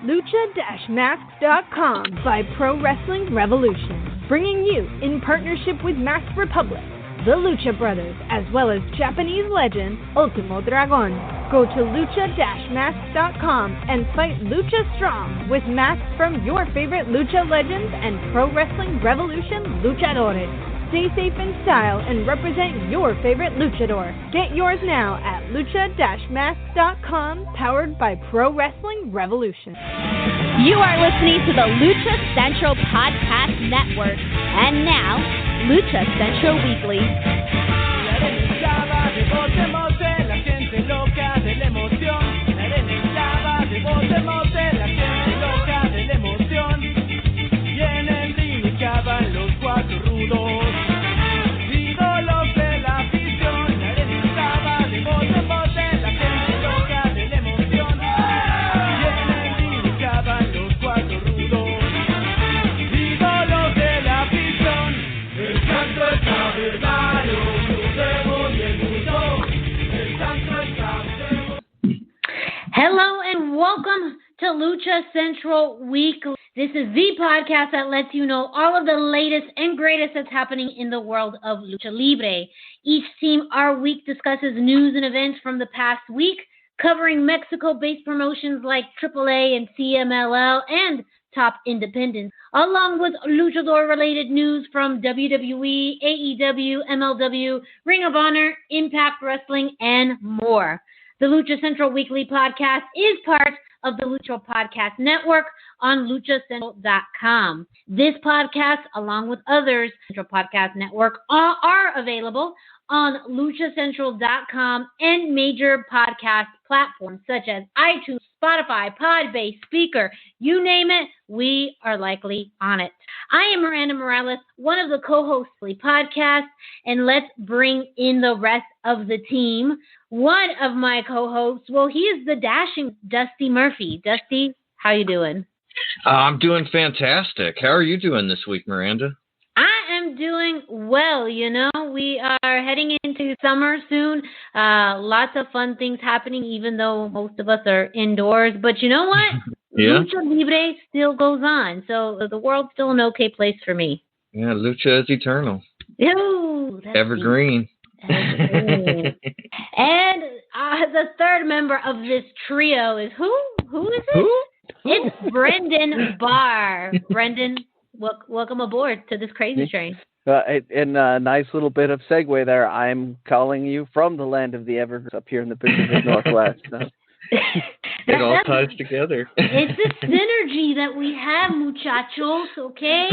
lucha-masks.com by Pro Wrestling Revolution, bringing you, in partnership with Mask Republic, the Lucha Brothers, as well as Japanese legend Ultimo Dragon. Go to lucha-masks.com and fight Lucha Strong with masks from your favorite Lucha legends and Pro Wrestling Revolution luchadores. Stay safe in style and represent your favorite luchador. Get yours now at lucha-masks.com, powered by Pro Wrestling Revolution. You are listening to the Lucha Central Podcast Network. And now, Lucha Central Weekly. Hello and welcome to Lucha Central Weekly. This is the podcast that lets you know all of the latest and greatest that's happening in the world of Lucha Libre. Each team our week discusses news and events from the past week, covering Mexico-based promotions like AAA and CMLL and top independents, along with luchador-related news from WWE, AEW, MLW, Ring of Honor, Impact Wrestling, and more. The Lucha Central Weekly podcast is part of the Lucha Podcast Network on luchacentral.com. This podcast, along with others, Central Podcast Network, are available on luchacentral.com and major podcast platforms such as iTunes, Spotify, Podbase, Speaker, you name it, we are likely on it. I am Miranda Morales, one of the co-hosts of the podcast, and let's bring in the rest of the team. One of my co-hosts, well, he is the dashing Dusty Murphy. Dusty, how you doing? I'm doing fantastic. How are you doing this week, Miranda? I am doing well. You know, we are heading into summer soon. Lots of fun things happening, even though most of us are indoors. But you know what? Yeah. Lucha Libre still goes on. So the world's still an okay place for me. Yeah, Lucha is eternal. Ooh, Evergreen. And the third member of this trio is who? Who is it? Who? It's Brendan Barr. Brendan, welcome aboard to this crazy train. In a nice little bit of segue there, I'm calling you from the land of the Evergreens up here in the Pacific Northwest. It all ties together. It's the synergy that we have, muchachos, okay?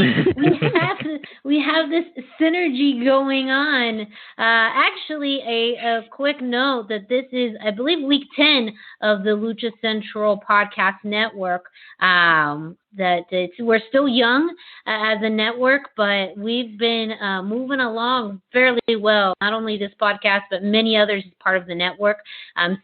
We have this synergy going on. Actually, a quick note that this is, I believe, week 10 of the Lucha Central Podcast Network. We're still young as a network, but we've been moving along fairly well. Not only this podcast, but many others as part of the network.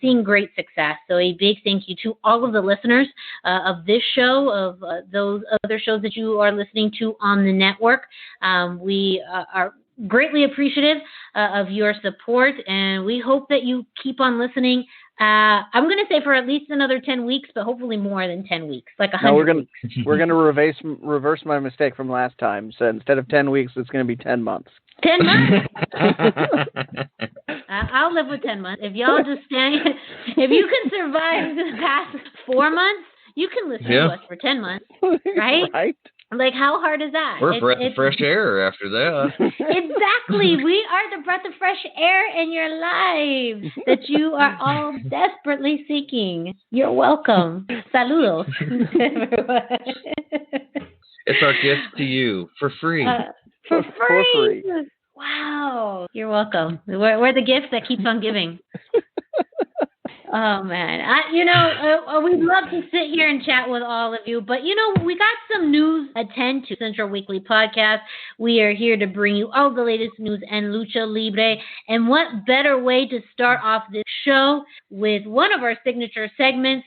Seeing great success. So a big thank you to all of the listeners of this show, of those other shows that you are listening to on the network. We are greatly appreciative of your support, and we hope that you keep on listening. I'm going to say for at least another 10 weeks, but hopefully more than 10 weeks, like 100 weeks. We're going to reverse my mistake from last time. So instead of 10 weeks, it's going to be 10 months. 10 months? I'll live with 10 months. If y'all just if you can survive the past 4 months, you can listen to us for 10 months, right? Right. Like, how hard is that? We're a breath of fresh air after that. Exactly. We are the breath of fresh air in your lives that you are all desperately seeking. You're welcome. Saludos. It's our gift to you for free. For free. Wow. You're welcome. We're the gift that keeps on giving. Oh, man. We'd love to sit here and chat with all of you, but, we got some news to attend to. Central Weekly Podcast. We are here to bring you all the latest news and Lucha Libre, and what better way to start off this show with one of our signature segments,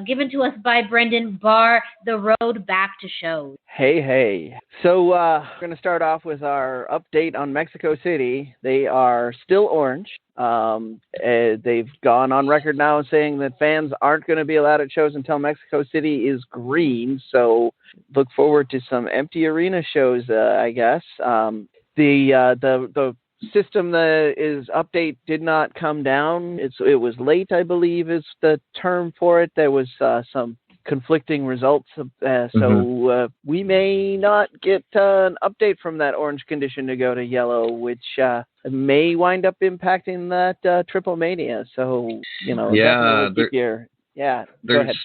given to us by Brendan Barr, The Road Back to Shows. Hey. So we're going to start off with our update on Mexico City. They are still orange. They've gone on record now saying that fans aren't going to be allowed at shows until Mexico City is green. So look forward to some empty arena shows, I guess. The system that is update did not come down. It was late, I believe, is the term for it. There was some conflicting results, so we may not get an update from that orange condition to go to yellow, which may wind up impacting that Triple Mania. So they're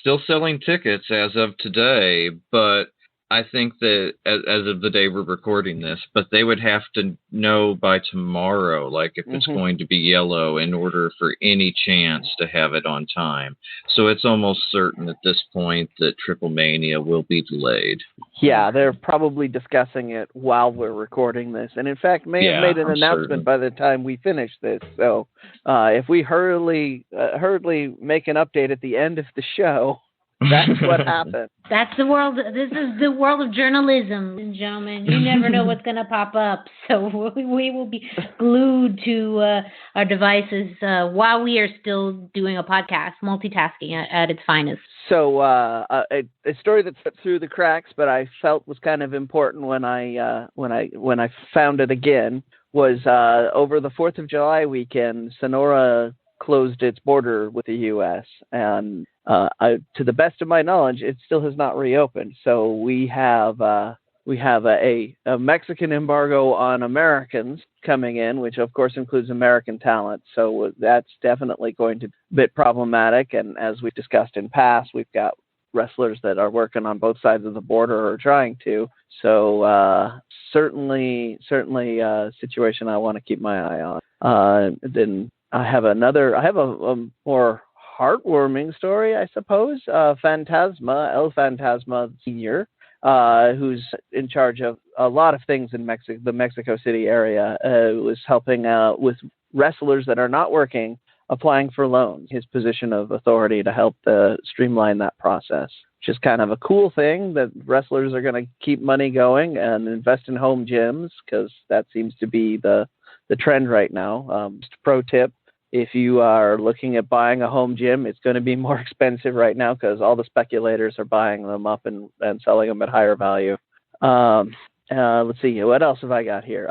still selling tickets as of today, but I think that as of the day we're recording this, but they would have to know by tomorrow, like if it's going to be yellow in order for any chance to have it on time. So it's almost certain at this point that Triple Mania will be delayed. Yeah, they're probably discussing it while we're recording this. And in fact, may have made an announcement by the time we finish this. So if we hurriedly make an update at the end of the show, that's what happened. That's the world. This is the world of journalism, ladies and gentlemen. You never know what's going to pop up. So we will be glued to our devices while we are still doing a podcast, multitasking at its finest. So a story that slipped through the cracks, but I felt was kind of important when I found it again, was over the 4th of July weekend, Sonora closed its border with the U.S. and to the best of my knowledge, it still has not reopened. So we have a Mexican embargo on Americans coming in, which of course includes American talent. So that's definitely going to be a bit problematic. And as we've discussed in past, we've got wrestlers that are working on both sides of the border or trying to. So certainly a situation I want to keep my eye on. Then I have a more heartwarming story, I suppose. Fantasma, El Fantasma Sr., who's in charge of a lot of things in the Mexico City area, was helping out with wrestlers that are not working, applying for loans, his position of authority to help streamline that process, which is kind of a cool thing that wrestlers are going to keep money going and invest in home gyms, because that seems to be the trend right now. Just a pro tip. If you are looking at buying a home gym, it's going to be more expensive right now because all the speculators are buying them up and selling them at higher value. Let's see. What else have I got here?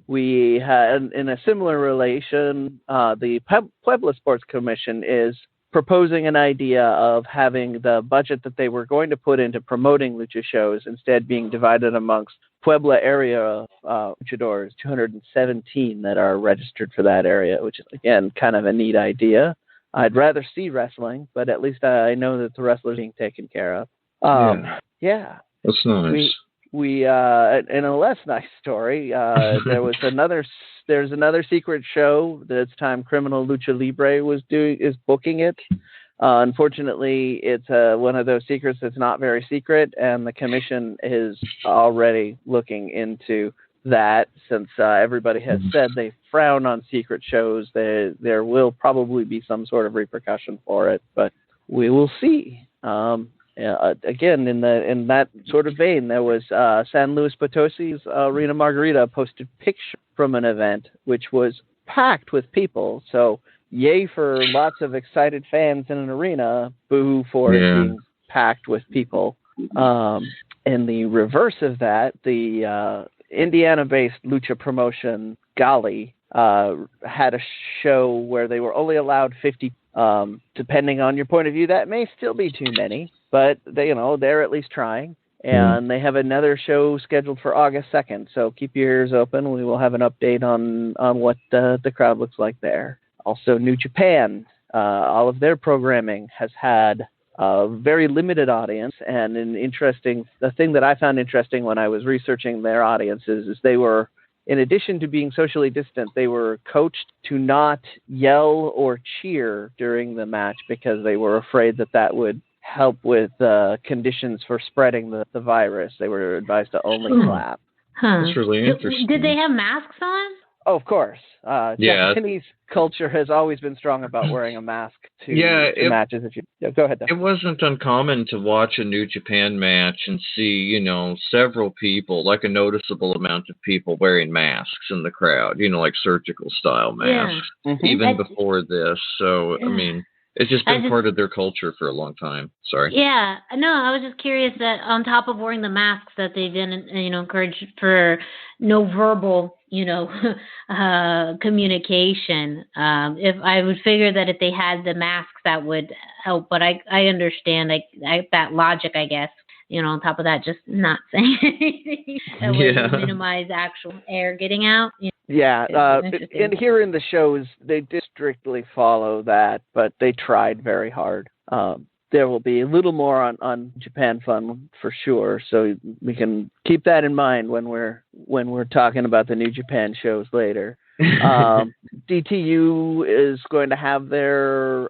We had, in a similar relation, the Puebla Sports Commission is proposing an idea of having the budget that they were going to put into promoting lucha shows instead being divided amongst Puebla area luchadores, 217 that are registered for that area, which is, again, kind of a neat idea. I'd rather see wrestling, but at least I know that the wrestlers are being taken care of. Yeah. That's nice. We in a less nice story, there's another secret show. This time Criminal Lucha Libre is booking it. Unfortunately, it's one of those secrets that's not very secret, and the commission is already looking into that. Since everybody has said they frown on secret shows, there will probably be some sort of repercussion for it, but we will see. Again, in that sort of vein, there was San Luis Potosi's Arena Margarita posted pictures from an event which was packed with people. So yay for lots of excited fans in an arena, boo for it being packed with people. In the reverse of that, the Indiana-based lucha promotion Gali had a show where they were only allowed 50. Depending on your point of view, that may still be too many, but they're at least trying. And they have another show scheduled for August 2nd. So keep your ears open. We will have an update on what the crowd looks like there. Also, New Japan, all of their programming has had a very limited audience. And the thing that I found interesting when I was researching their audiences is they were, in addition to being socially distant, they were coached to not yell or cheer during the match because they were afraid that would help with conditions for spreading the virus. They were advised to only clap. Huh. That's really interesting. Did they have masks on? Oh, of course. Yeah. Japanese culture has always been strong about wearing a mask to matches. Go ahead, though. It wasn't uncommon to watch a New Japan match and see, several people, like a noticeable amount of people wearing masks in the crowd, like surgical style masks, even before this. So, I mean, it's just been part of their culture for a long time. Sorry. Yeah, no, I was just curious that on top of wearing the masks, that they didn't, encourage for no verbal, communication. If I would figure that if they had the masks, that would help. But I understand that logic, I guess. On top of that, just not saying anything that would minimize actual air getting out. Yeah, and here in the shows, they did strictly follow that, but they tried very hard. There will be a little more on Japan Fun for sure, so we can keep that in mind when we're talking about the New Japan shows later. DTU is going to have their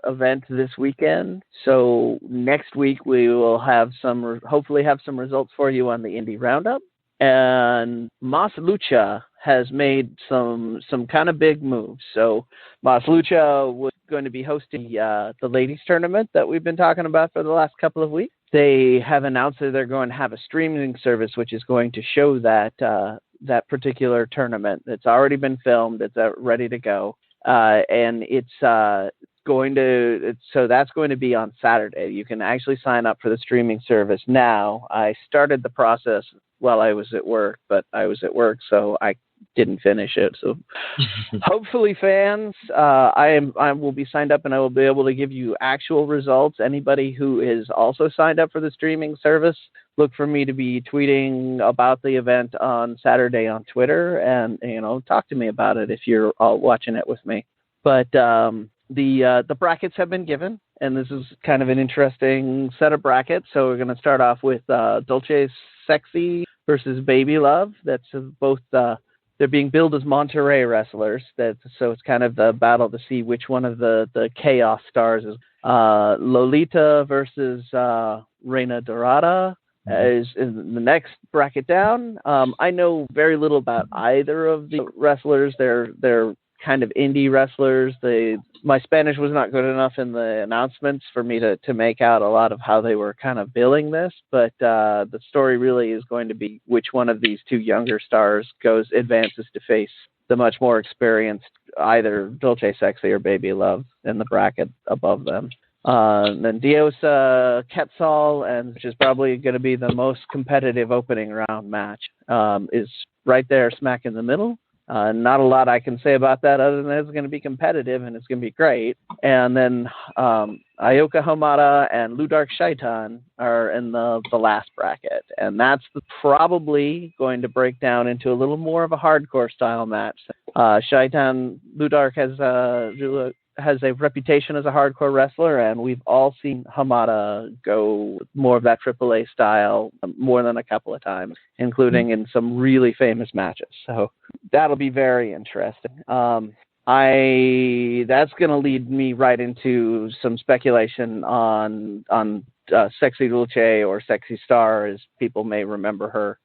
event this weekend, so next week we will hopefully have some results for you on the Indie Roundup. And Mas Lucha has made some kind of big moves. So Mas Lucha was going to be hosting the ladies tournament that we've been talking about for the last couple of weeks. They have announced that they're going to have a streaming service which is going to show that particular tournament. It's already been filmed. It's ready to go, and it's so that's going to be on Saturday. You can actually sign up for the streaming service now. I started the process while I was at work, but I was at work, so I didn't finish it. So hopefully fans, I will be signed up and I will be able to give you actual results. Anybody who is also signed up for the streaming service, look for me to be tweeting about the event on Saturday on Twitter, and talk to me about it if you're all watching it with me. But the brackets have been given, and this is kind of an interesting set of brackets. So we're going to start off with Dulce Sexy versus Baby Love. That's both they're being billed as Monterrey wrestlers. So it's kind of the battle to see which one of the Chaos stars is. Lolita versus Reina Dorada is in the next bracket down. I know very little about either of the wrestlers. They're kind of indie wrestlers. My Spanish was not good enough in the announcements for me to make out a lot of how they were kind of billing this, but the story really is going to be which one of these two younger stars advances to face the much more experienced either Dulce Sexy or Baby Love in the bracket above them. Then Diosa Quetzal, and which is probably going to be the most competitive opening round match, is right there smack in the middle. Not a lot I can say about that other than it's going to be competitive and it's going to be great. And then Ayoka Hamada and Ludark Shaitan are in the last bracket. And that's probably going to break down into a little more of a hardcore style match. Ludark has a reputation as a hardcore wrestler, and we've all seen Hamada go more of that AAA style more than a couple of times, including in some really famous matches. So that'll be very interesting. That's going to lead me right into some speculation on Sexy Dulce, or Sexy Star, as people may remember her.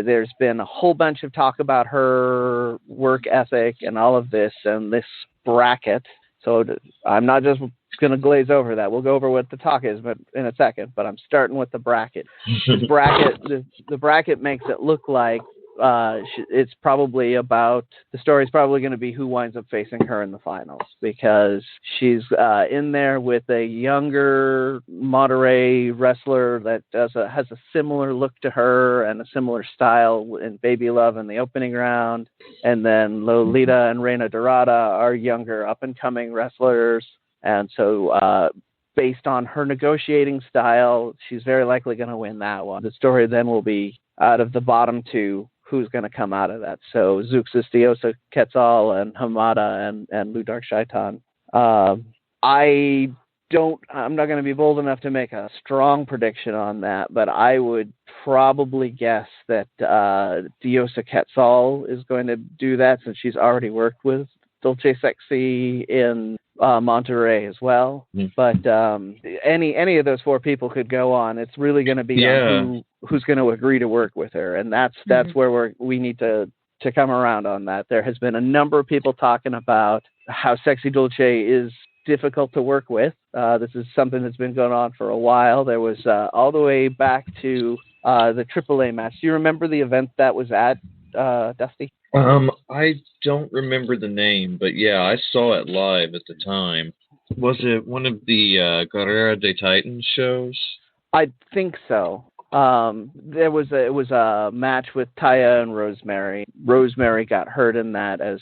There's been a whole bunch of talk about her work ethic and all of this and this bracket. So I'm not just going to glaze over that. We'll go over what the talk is, but in a second. But I'm starting with the bracket. The bracket makes it look like it's probably about, the story's probably going to be who winds up facing her in the finals, because she's in there with a younger Monterrey wrestler that has a similar look to her and a similar style in Baby Love in the opening round. And then Lolita and Reina Dorada are younger up-and-coming wrestlers. And so based on her negotiating style, she's very likely going to win that one. The story then will be, out of the bottom two, who's going to come out of that. So Zuxis, Diosa Quetzal, and Hamada and Ludark Shaitan. I'm not going to be bold enough to make a strong prediction on that, but I would probably guess that Diosa Quetzal is going to do that, since she's already worked with Dulce Sexy in Monterrey as well. But any of those four people could go on. It's really going to be on who's going to agree to work with her, and that's where we need to to come around on that. There has been a number of people talking about how Sexy Dulce is difficult to work with. This is something that's been going on for a while. There was all the way back to the AAA match. Do you remember the event that was at, Dusty? I don't remember the name, but yeah, I saw it live at the time. Was it one of the Guerrera de Titans shows? I think so. It was a match with Taya and Rosemary. Rosemary got hurt in that as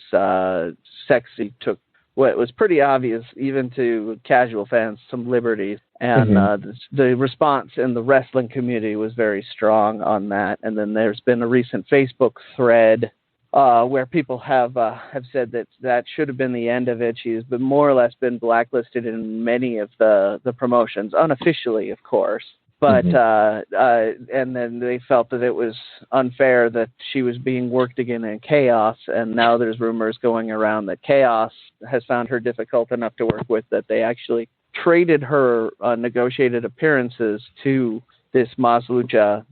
Sexy took what was pretty obvious, even to casual fans, some liberties. And the response in the wrestling community was very strong on that. And then there's been a recent Facebook thread where people have said that should have been the end of it. She's been more or less been blacklisted in many of the promotions, unofficially, of course. But and then they felt that it was unfair that she was being worked again in Chaos, and now there's rumors going around that Chaos has found her difficult enough to work with that they actually traded her negotiated appearances to this Mas Lucha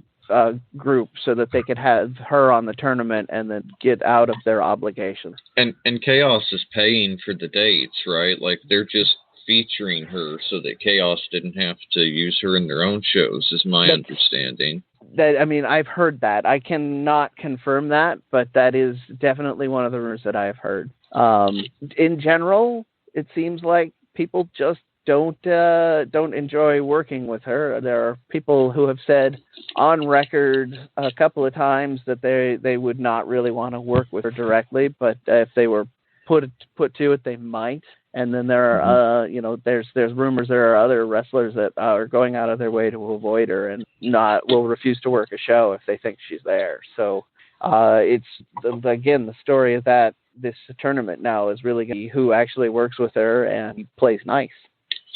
group so that they could have her on the tournament and then get out of their obligations. And Chaos is paying for the dates, right? Like they're just featuring her so that Chaos didn't have to use her in their own shows, is my understanding. I mean, I've heard that. I cannot confirm that, but that is definitely one of the rumors that I have heard. In general, it seems like people just don't enjoy working with her. There are people who have said on record a couple of times that they would not really want to work with her directly, but if they were put to it, they might. And then there are, there's rumors there are other wrestlers that are going out of their way to avoid her and will refuse to work a show if they think she's there. So it's again the story of that. This tournament now is really going to be who actually works with her and plays nice.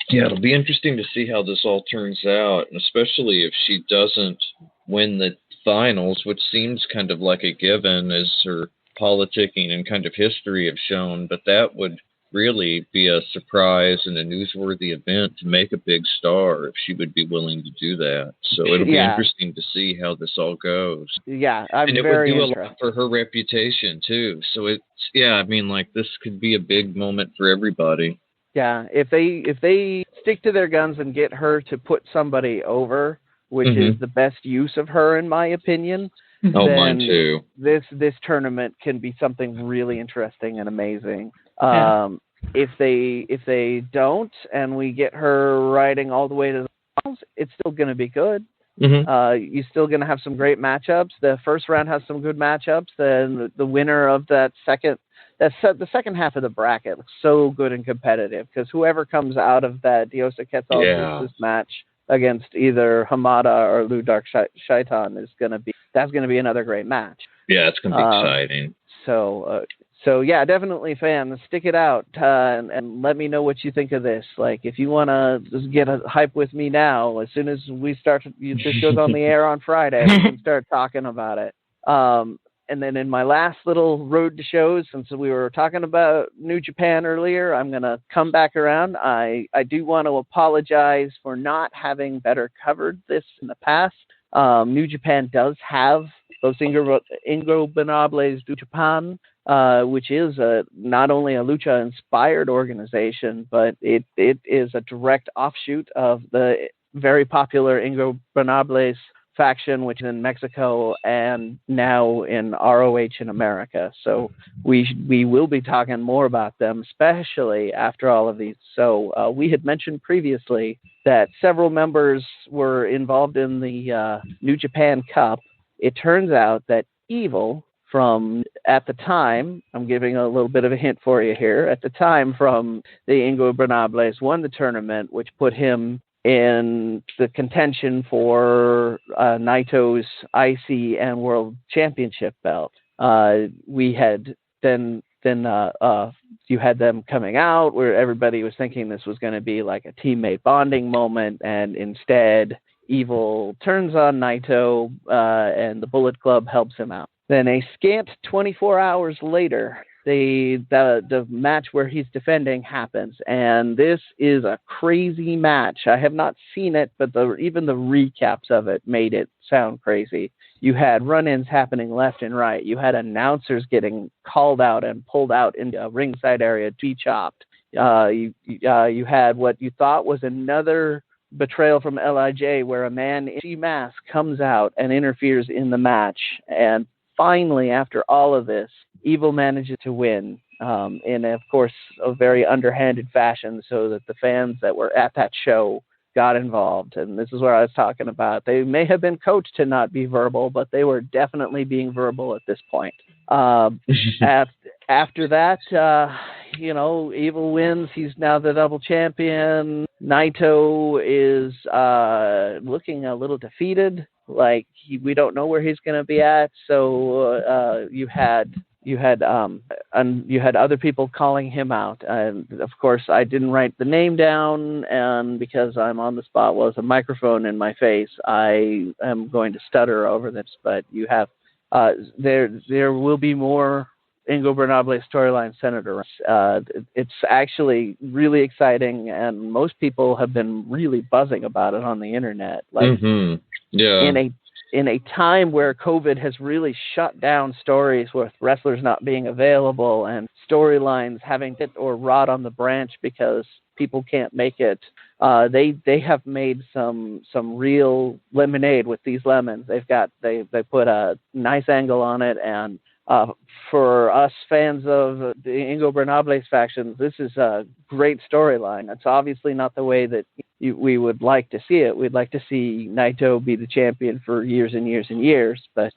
Yeah, it'll be interesting to see how this all turns out, and especially if she doesn't win the finals, which seems kind of like a given as her politicking and kind of history have shown, but that would really be a surprise and a newsworthy event to make a big star if she would be willing to do that. So it'll be interesting to see how this all goes. Yeah, and it would do a lot for her reputation too. So this could be a big moment for everybody. Yeah, if they stick to their guns and get her to put somebody over, which is the best use of her in my opinion. Oh, mine too. This tournament can be something really interesting and amazing. If they don't, and we get her riding all the way to the finals, it's still going to be good. You're still going to have some great matchups. The first round has some good matchups. Then the winner of the second half of the bracket looks so good and competitive because whoever comes out of that Diosa Quetzal match against either Hamada or Lu Dark Shaitan that's going to be another great match. Yeah, it's going to be exciting. So yeah, definitely fans, stick it out and let me know what you think of this. Like, if you want to just get a hype with me now, as soon as we start, this goes on the air on Friday, we can start talking about it. And then in my last little road to shows, since we were talking about New Japan earlier, I'm going to come back around. I do want to apologize for not having better covered this in the past. New Japan does have Los Ingobernables de Japan, which is not only a lucha-inspired organization, but it is a direct offshoot of the very popular Ingobernables faction, which is in Mexico and now in ROH in America. So we will be talking more about them, especially after all of these. So we had mentioned previously that several members were involved in the New Japan Cup. It turns out that Evil at the time, I'm giving a little bit of a hint for you here, at the time from the Ingobernables won the tournament, which put him in the contention for Naito's IC and World Championship belt. We had then you had them coming out where everybody was thinking this was going to be like a teammate bonding moment, and instead Evil turns on Naito and the Bullet Club helps him out. Then a scant 24 hours later, the match where he's defending happens, and this is a crazy match. I have not seen it, but even the recaps of it made it sound crazy. You had run-ins happening left and right. You had announcers getting called out and pulled out into a ringside area to be chopped. You had what you thought was another betrayal from LIJ, where a man in a mask comes out and interferes in the match. And finally, after all of this, Evil manages to win in, of course, a very underhanded fashion, so that the fans that were at that show got involved. And this is where I was talking about. They may have been coached to not be verbal, but they were definitely being verbal at this point. After that, Evil wins. He's now the double champion. Naito is looking a little defeated, like we don't know where he's going to be at. So you had other people calling him out, and of course I didn't write the name down, and because I'm on the spot with a microphone in my face, I am going to stutter over this. But you have there will be more Ingobernable storyline centered around. It's actually really exciting, and most people have been really buzzing about it on the internet. Like, in a time where COVID has really shut down stories with wrestlers not being available and storylines having hit or rot on the branch because people can't make it, they have made some real lemonade with these lemons. They put a nice angle on it, and for us fans of the Ingobernables factions, this is a great storyline. It's obviously not the way that we would like to see it. We'd like to see Naito be the champion for years and years and years, but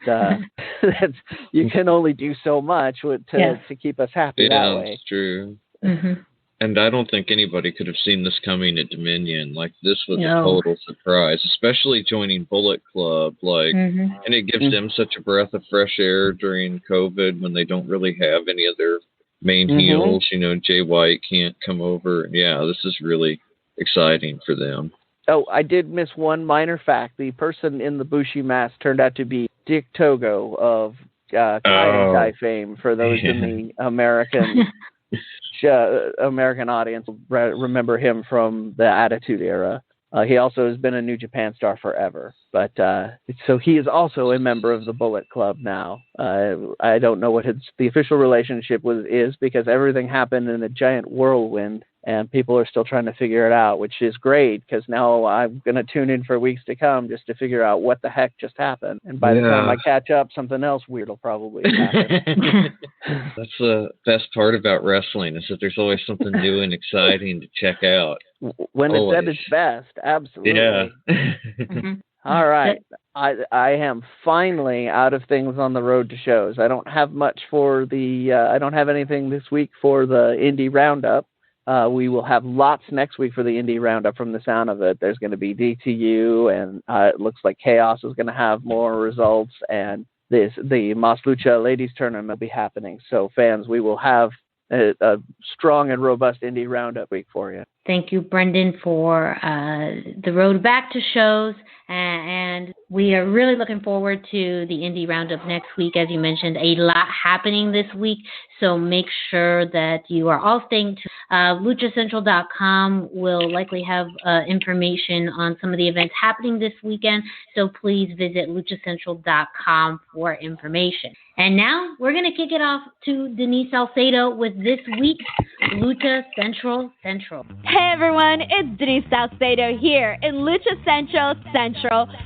you can only do so much to keep us happy that way. Yeah, that's true. Mm-hmm. And I don't think anybody could have seen this coming at Dominion. Like, this was a total surprise, especially joining Bullet Club. And it gives them such a breath of fresh air during COVID when they don't really have any of their main heels. Jay White can't come over. Yeah, this is really exciting for them. Oh, I did miss one minor fact. The person in the Bushi mask turned out to be Dick Togo of Kai fame, for those in the American audience remember him from the Attitude Era. He also has been a New Japan star forever, but so he is also a member of the Bullet Club now. I don't know what the official relationship is, because everything happened in a giant whirlwind, and people are still trying to figure it out, which is great, because now I'm going to tune in for weeks to come just to figure out what the heck just happened. And by the time I catch up, something else weird will probably happen. That's the best part about wrestling, is that there's always something new and exciting to check out. When it's at its best, absolutely. Yeah. All right. I am finally out of things on the road to shows. I don't have much for I don't have anything this week for the Indie Roundup. We will have lots next week for the Indie Roundup from the sound of it. There's going to be DTU, and it looks like Chaos is going to have more results, and the Mas Lucha Ladies Tournament will be happening. So fans, we will have a strong and robust Indie Roundup week for you. Thank you, Brendan, for the road back to shows. And we are really looking forward to the Indie Roundup next week. As you mentioned, a lot happening this week. So make sure that you are all staying tuned. luchacentral.com will likely have information on some of the events happening this weekend. So please visit luchacentral.com for information. And now we're going to kick it off to Denise Salcedo with this week's Lucha Central. Hey everyone, it's Denise Salcedo here in Lucha Central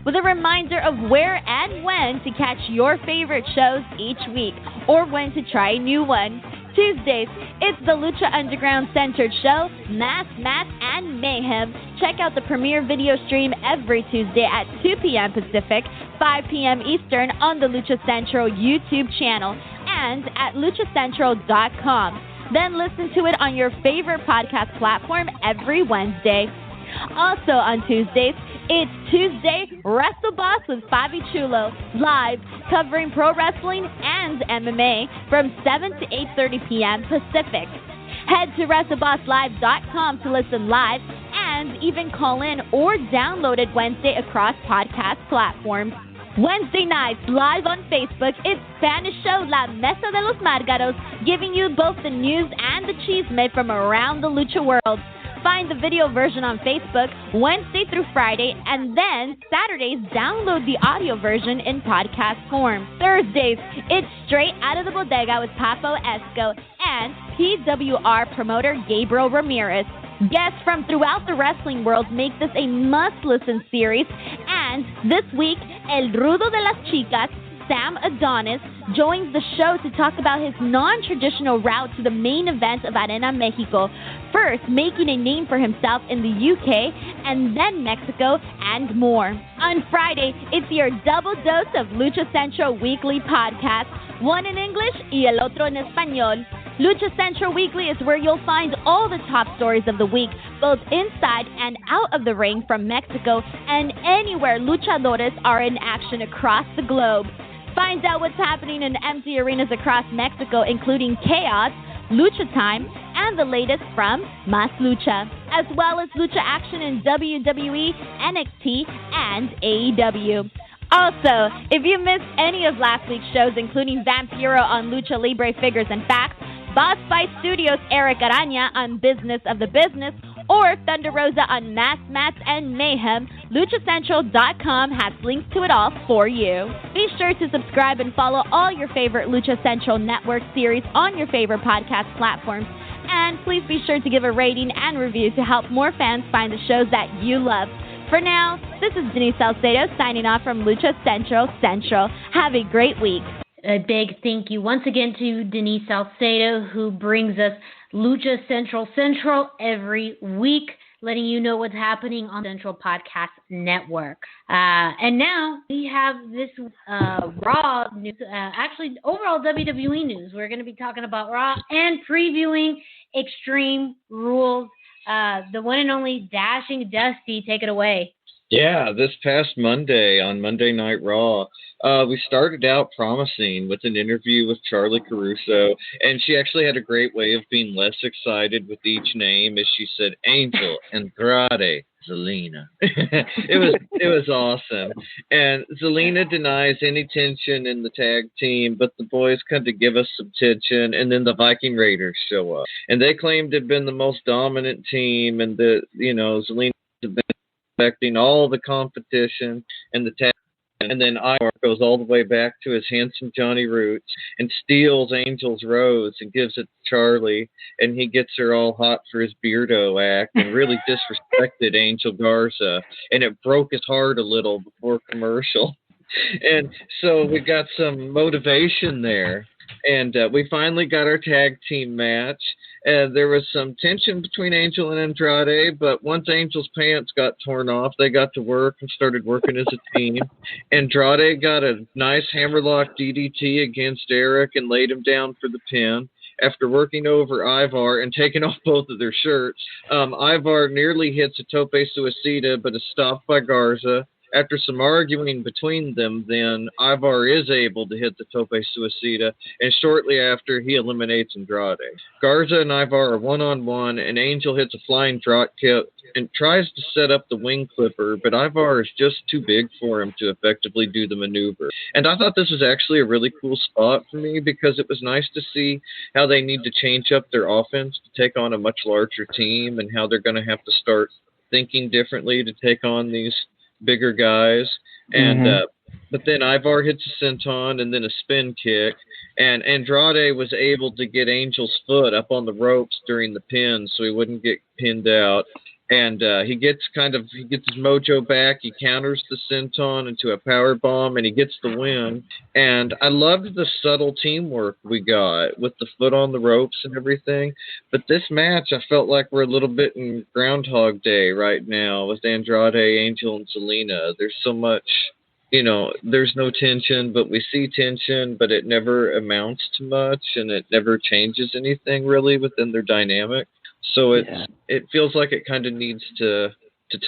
with a reminder of where and when to catch your favorite shows each week, or when to try a new one. Tuesdays, it's the Lucha Underground Centered Show, Mass, and Mayhem. Check out the premiere video stream every Tuesday at 2 p.m. Pacific, 5 p.m. Eastern on the Lucha Central YouTube channel and at luchacentral.com. Then listen to it on your favorite podcast platform every Wednesday. Also on Tuesdays, it's Tuesday Wrestle Boss with Fabi Chulo, live, covering pro wrestling and MMA from 7 to 8:30 p.m. Pacific. Head to WrestleBossLive.com to listen live and even call in or download it Wednesday across podcast platforms. Wednesday nights, live on Facebook, it's Spanish show La Mesa de los Márgaros, giving you both the news and the chisme from around the lucha world. Find the video version on Facebook Wednesday through Friday, and then Saturdays, download the audio version in podcast form. Thursdays, it's Straight Out of the Bodega with Papo Esco and PWR promoter Gabriel Ramirez. Guests from throughout the wrestling world make this a must-listen series, and this week, El Rudo de las Chicas, Sam Adonis, joins the show to talk about his non-traditional route to the main event of Arena Mexico, first making a name for himself in the UK and then Mexico and more. On Friday, it's your double dose of Lucha Central Weekly podcast, one in English y el otro en español. Lucha Central Weekly is where you'll find all the top stories of the week, both inside and out of the ring from Mexico and anywhere luchadoras are in action across the globe. Find out what's happening in empty arenas across Mexico, including Chaos, Lucha Time, and the latest from Mas Lucha, as well as lucha action in WWE, NXT, and AEW. Also, if you missed any of last week's shows, including Vampiro on Lucha Libre Figures and Facts, Boss Fight Studios' Eric Araña on Business of the Business, or Thunder Rosa on Mass Mats and Mayhem, luchacentral.com has links to it all for you. Be sure to subscribe and follow all your favorite Lucha Central Network series on your favorite podcast platforms. And please be sure to give a rating and review to help more fans find the shows that you love. For now, this is Denise Salcedo signing off from Lucha Central Central. Have a great week. A big thank you once again to Denise Salcedo, who brings us Lucha Central Central every week, letting you know what's happening on Central Podcast Network. And now we have this Raw news, actually overall WWE news. We're going to be talking about Raw and previewing Extreme Rules. The one and only Dashing Dusty, take it away. Yeah, this past Monday on Monday Night Raw, we started out promising with an interview with Charlie Caruso, and she actually had a great way of being less excited with each name as she said Angel, Andrade, Zelina. It was awesome. And Zelina denies any tension in the tag team, but the boys come to give us some tension, and then the Viking Raiders show up. And they claim to have been the most dominant team, and that, Zelina has been affecting all the competition and the tag. And then Ivar goes all the way back to his handsome Johnny roots and steals Angel's rose and gives it to Charlie, and he gets her all hot for his beardo act and really disrespected Angel Garza, and it broke his heart a little before commercial. And so we got some motivation there. And we finally got our tag team match. There was some tension between Angel and Andrade, but once Angel's pants got torn off, they got to work and started working as a team. Andrade got a nice hammerlock DDT against Eric and laid him down for the pin. After working over Ivar and taking off both of their shirts, Ivar nearly hits a tope suicida, but is stopped by Garza. After some arguing between them, then Ivar is able to hit the tope suicida, and shortly after, he eliminates Andrade. Garza and Ivar are one-on-one, and Angel hits a flying drop kick and tries to set up the wing clipper, but Ivar is just too big for him to effectively do the maneuver. And I thought this was actually a really cool spot for me, because it was nice to see how they need to change up their offense to take on a much larger team, and how they're going to have to start thinking differently to take on these bigger guys. And but then Ivar hits a senton and then a spin kick, and Andrade was able to get Angel's foot up on the ropes during the pin so he wouldn't get pinned out. And he gets his mojo back. He counters the senton into a power bomb, and he gets the win. And I loved the subtle teamwork we got with the foot on the ropes and everything. But this match, I felt like we're a little bit in Groundhog Day right now with Andrade, Angel, and Zelina. There's so much, there's no tension, but we see tension, but it never amounts to much, and it never changes anything really within their dynamic. So it feels like it kind of needs to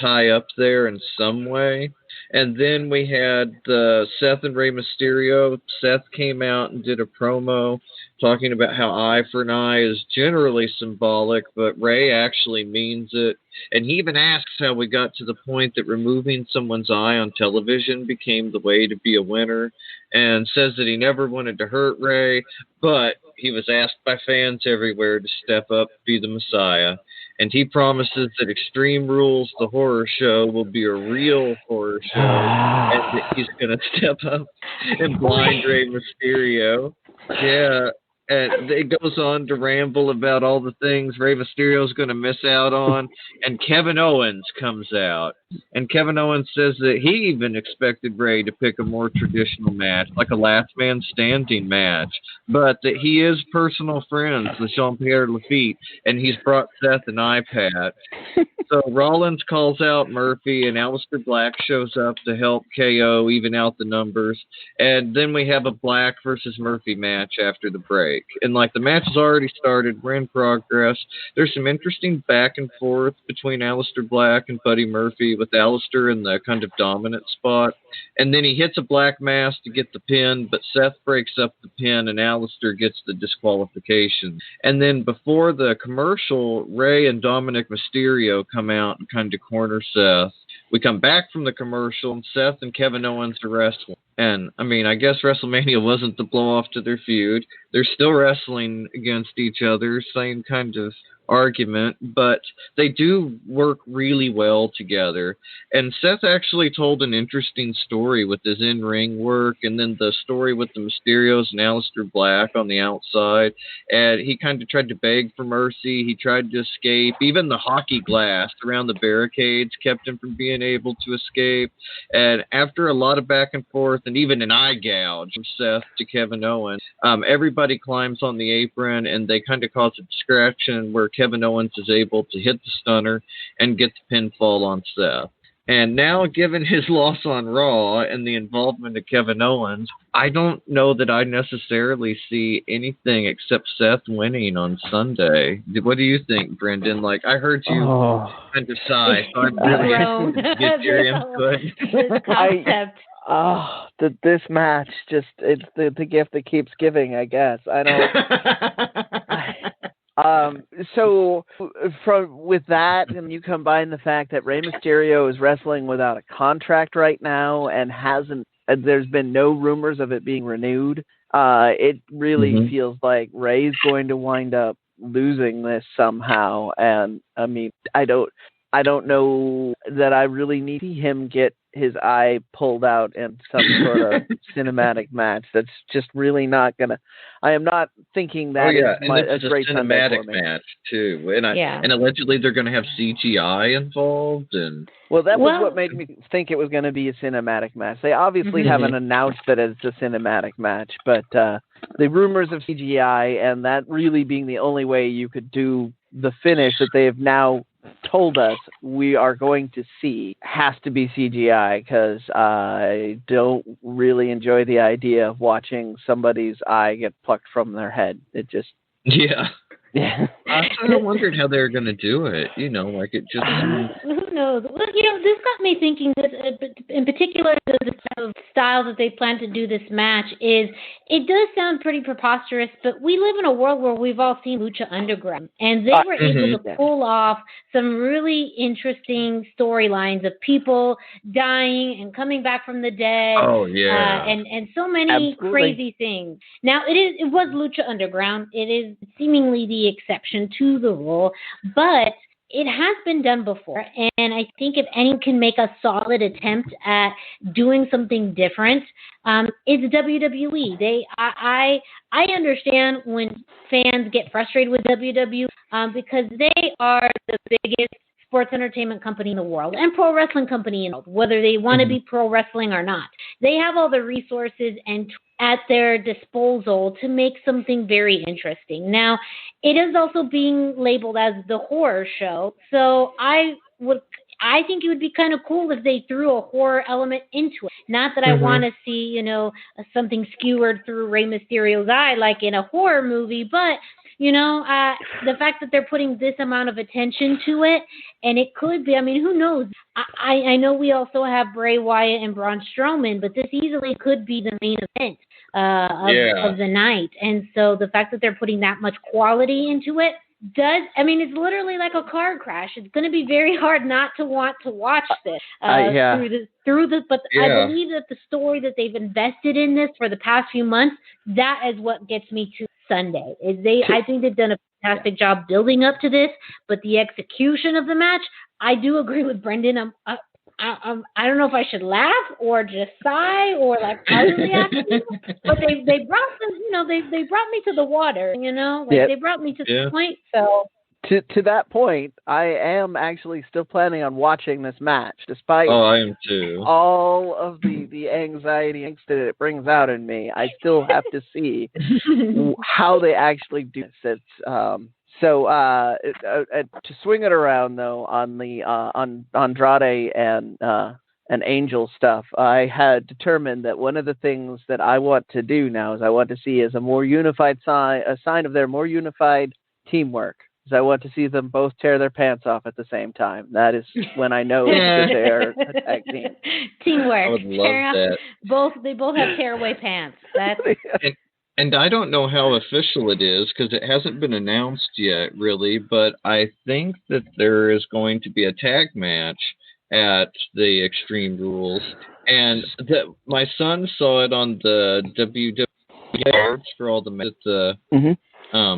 tie up there in some way. And then we had the Seth and Rey Mysterio. Seth came out and did a promo talking about how eye for an eye is generally symbolic, but Ray actually means it. And he even asks how we got to the point that removing someone's eye on television became the way to be a winner, and says that he never wanted to hurt Ray, but he was asked by fans everywhere to step up to be the Messiah. And he promises that Extreme Rules, the horror show, will be a real horror show, and that he's going to step up and blind Rey Mysterio. Yeah, and it goes on to ramble about all the things Rey Mysterio's going to miss out on. And Kevin Owens comes out. And Kevin Owens says that he even expected Rey to pick a more traditional match, like a last man standing match, but that he is personal friends with Jean-Pierre Lafitte, and he's brought Seth an iPad. So Rollins calls out Murphy, and Aleister Black shows up to help KO even out the numbers. And then we have a Black versus Murphy match after the break. And like the match has already started, we're in progress. There's some interesting back and forth between Aleister Black and Buddy Murphy, with Aleister in the kind of dominant spot. And then he hits a black mass to get the pin, but Seth breaks up the pin and Aleister gets the disqualification. And then before the commercial, Ray and Dominic Mysterio come out and kind of corner Seth. We come back from the commercial and Seth and Kevin Owens are wrestling. And, I mean, I guess WrestleMania wasn't the blow-off to their feud. They're still wrestling against each other, same kind of argument, but they do work really well together. And Seth actually told an interesting story with his in-ring work, and then the story with the Mysterios and Aleister Black on the outside. And he kind of tried to beg for mercy. He tried to escape. Even the hockey glass around the barricades kept him from being able to escape. And after a lot of back and forth, and even an eye gouge from Seth to Kevin Owens, everybody climbs on the apron, and they kind of cause a distraction where Kevin Owens is able to hit the stunner and get the pinfall on Seth. And now, given his loss on Raw and the involvement of Kevin Owens, I don't know that I necessarily see anything except Seth winning on Sunday. What do you think, Brendan? Like, I heard you kind of sigh, so I'm really get your input. This concept. This match, just, it's the gift that keeps giving, I guess. I don't... So with that, and you combine the fact that Rey Mysterio is wrestling without a contract right now and there's been no rumors of it being renewed, it really feels like Rey's going to wind up losing this somehow. And I mean, I don't know that I really need to see him get his eye pulled out in some sort of cinematic match. That's just really not gonna. I am not thinking that is a great cinematic match too. And allegedly they're going to have CGI involved. And well, that was what made me think it was going to be a cinematic match. They obviously haven't announced that it's a cinematic match, but the rumors of CGI and that really being the only way you could do the finish that they have now told us we are going to see has to be CGI, because I don't really enjoy the idea of watching somebody's eye get plucked from their head. It just... Yeah. I kind of wondered how they were going to do it. Like it just... Who knows? Well, this got me thinking that, in particular, the type of style that they plan to do this match it does sound pretty preposterous, but we live in a world where we've all seen Lucha Underground, and they were able to pull off some really interesting storylines of people dying and coming back from the dead. Oh, yeah. And so many crazy things. Now, it was Lucha Underground. It is seemingly the exception to the rule, but it has been done before, and I think if anyone can make a solid attempt at doing something different, it's WWE. I understand when fans get frustrated with WWE because they are the biggest sports entertainment company in the world and pro wrestling company in the world, whether they want to be pro wrestling or not. They have all the resources and at their disposal to make something very interesting. Now, it is also being labeled as the horror show, so I think it would be kind of cool if they threw a horror element into it. Not that I want to see, something skewered through Rey Mysterio's eye like in a horror movie, but The fact that they're putting this amount of attention to it, and it could be, I mean, who knows? I know we also have Bray Wyatt and Braun Strowman, but this easily could be the main event of the night. And so the fact that they're putting that much quality into it it's literally like a car crash. It's going to be very hard not to want to watch this but I believe that the story that they've invested in this for the past few months, that is what gets me to Sunday. I think they've done a fantastic job building up to this, but the execution of the match, I do agree with Brendan. I don't know if I should laugh or just sigh or like react, but they brought them, they brought me to the water, they brought me to the point. So to that point, I am actually still planning on watching this match, despite I am too. all of the anxiety and angst that it brings out in me. I still have to see how they actually do this. So to swing it around though on the on Andrade and Angel stuff, I had determined that one of the things that I want to do now is I want to see as a more unified a sign of their more unified teamwork. Is I want to see them both tear their pants off at the same time. That is when I know that they're a tag team. Teamwork. I would love that. They both have tearaway pants. That's. And I don't know how official it is because it hasn't been announced yet, really. But I think that there is going to be a tag match at the Extreme Rules, and my son saw it on the WWE cards for all the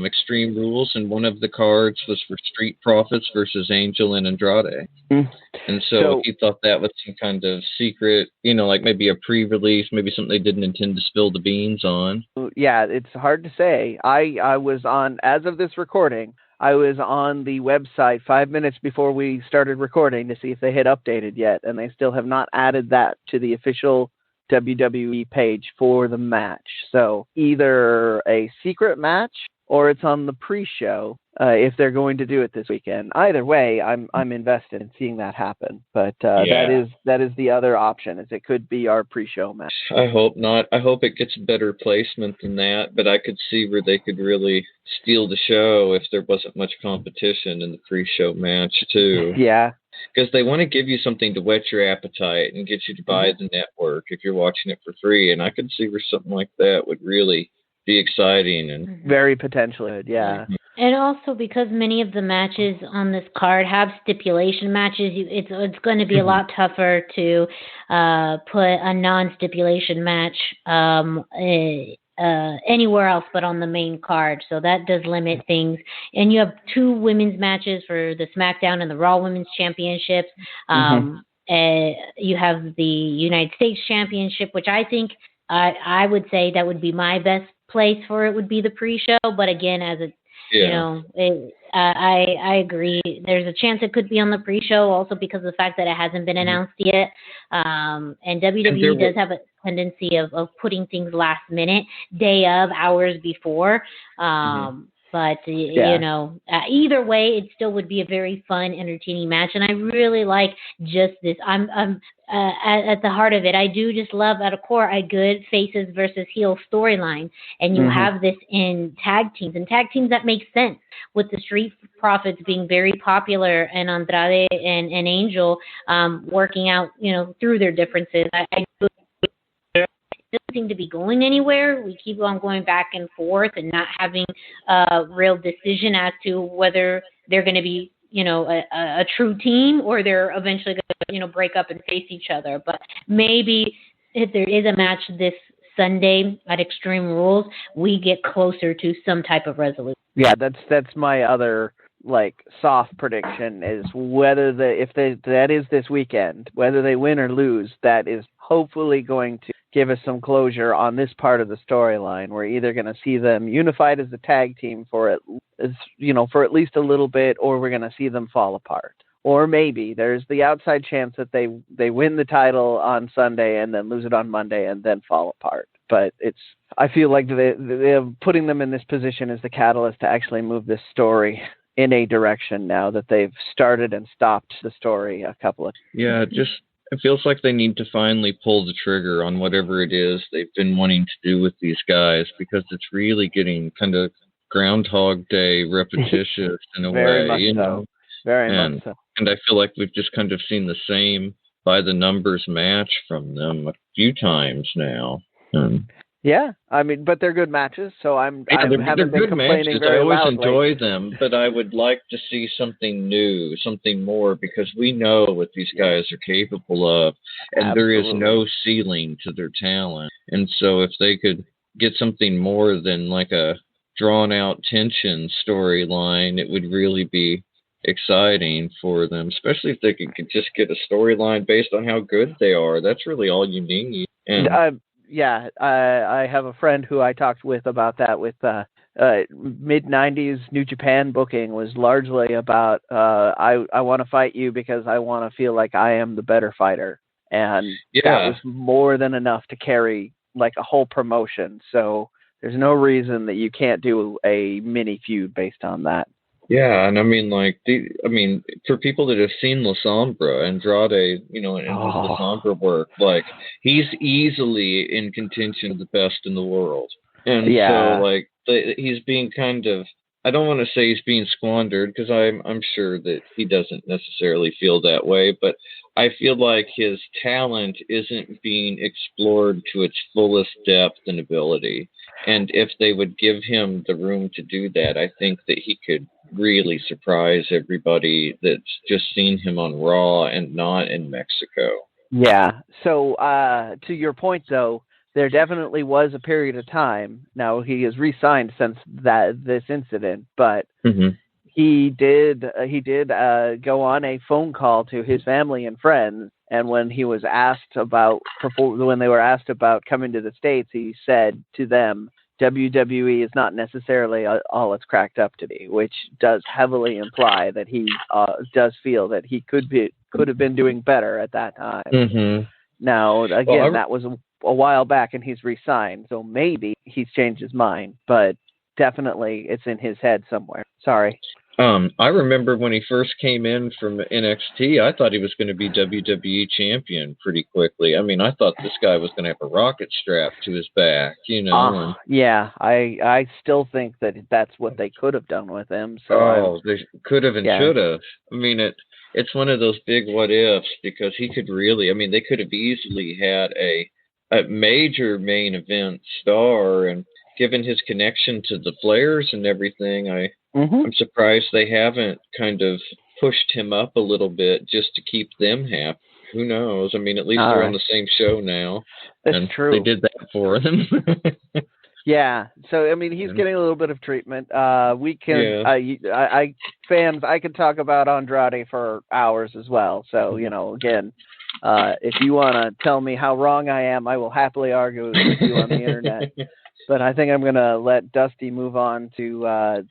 Extreme Rules, and one of the cards was for Street Profits versus Angel and Andrade. And so he thought that was some kind of secret, like maybe a pre-release, maybe something they didn't intend to spill the beans on. Yeah, it's hard to say. I was on, as of this recording, I was on the website 5 minutes before we started recording to see if they had updated yet, and they still have not added that to the official WWE page for the match. So either a secret match or it's on the pre-show if they're going to do it this weekend. Either way, I'm invested in seeing that happen. But that is the other option, is it could be our pre-show match. I hope not. I hope it gets better placement than that, but I could see where they could really steal the show if there wasn't much competition in the pre-show match too. Yeah. Because they want to give you something to whet your appetite and get you to buy the network if you're watching it for free. And I could see where something like that would really be exciting and very potentially, yeah. And also because many of the matches on this card have stipulation matches, it's going to be a lot tougher to put a non-stipulation match anywhere else but on the main card. So that does limit things. And you have 2 women's matches for the SmackDown and the Raw Women's Championships. You have the United States Championship, which I think I would say that would be my best place for it would be the pre-show. But again, as I agree. There's a chance it could be on the pre-show also because of the fact that it hasn't been announced yet. And WWE does have a tendency of putting things last minute, day of, hours before. But, either way, it still would be a very fun, entertaining match. And I really like just this. I'm at the heart of it. I do just love, at a core, a good faces versus heel storyline. And you have this in tag teams. And tag teams that make sense with the Street Profits being very popular and Andrade and Angel working out, through their differences. I doesn't seem to be going anywhere. We keep on going back and forth and not having a real decision as to whether they're going to be, a true team or they're eventually going to, break up and face each other. But maybe if there is a match this Sunday at Extreme Rules, we get closer to some type of resolution. Yeah, that's my other soft prediction is whether that is this weekend, whether they win or lose, that is hopefully going to give us some closure on this part of the storyline. We're either going to see them unified as a tag team for at least a little bit, or we're going to see them fall apart. Or maybe there's the outside chance that they win the title on Sunday and then lose it on Monday and then fall apart. But I feel like they're putting them in this position as the catalyst to actually move this story in a direction now that they've started and stopped the story a couple of times. Yeah, it feels like they need to finally pull the trigger on whatever it is they've been wanting to do with these guys, because it's really getting kind of Groundhog Day repetitious in a Very way, much you so. know. Very much so. And I feel like we've just kind of seen the same by the numbers match from them a few times now. Yeah, I mean, but they're good matches, so I haven't been good complaining matches. very I always loudly. enjoy them, but I would like to see something new, something more, because we know what these guys are capable of, and Absolutely. there is no ceiling to their talent. And so if they could get something more than like a drawn-out tension storyline, it would really be exciting for them, especially if they could just get a storyline based on how good they are. That's really all you need. And yeah, I have a friend who I talked with about that. With mid-90s New Japan booking was largely about I want to fight you because I want to feel like I am the better fighter, and that was more than enough to carry like a whole promotion. So there's no reason that you can't do a mini feud based on that. Yeah, and I mean, for people that have seen La Sombra, Andrade, and his La Sombra work, like, he's easily in contention the best in the world. And so, like, he's being kind of, I don't want to say he's being squandered, because I'm sure that he doesn't necessarily feel that way, but I feel like his talent isn't being explored to its fullest depth and ability. And if they would give him the room to do that, I think that he could really surprise everybody that's just seen him on Raw and not in Mexico. Yeah. So to your point, though, there definitely was a period of time. Now, he has re-signed since this incident, but he did go on a phone call to his family and friends, and when they were asked about coming to the States, he said to them, WWE is not necessarily all it's cracked up to be, which does heavily imply that he does feel that he could have been doing better at that time. Now, again, that was a while back, and he's re-signed, so maybe he's changed his mind, but definitely it's in his head somewhere. Sorry. I remember when he first came in from NXT, I thought he was going to be WWE champion pretty quickly. I mean, I thought this guy was going to have a rocket strap to his back, Yeah, I still think that that's what they could have done with him. So they could have and should have. I mean, it's one of those big what ifs, because he could really, I mean, they could have easily had a major main event star, and given his connection to the Flairs and everything, I'm surprised they haven't kind of pushed him up a little bit just to keep them happy. Who knows? I mean, at least they're on the same show now. That's true. They did that for him. Yeah. So, I mean, he's getting a little bit of treatment. We can, fans, I could talk about Andrade for hours as well. So, again, if you want to tell me how wrong I am, I will happily argue with you on the internet. But I think I'm going to let Dusty move on to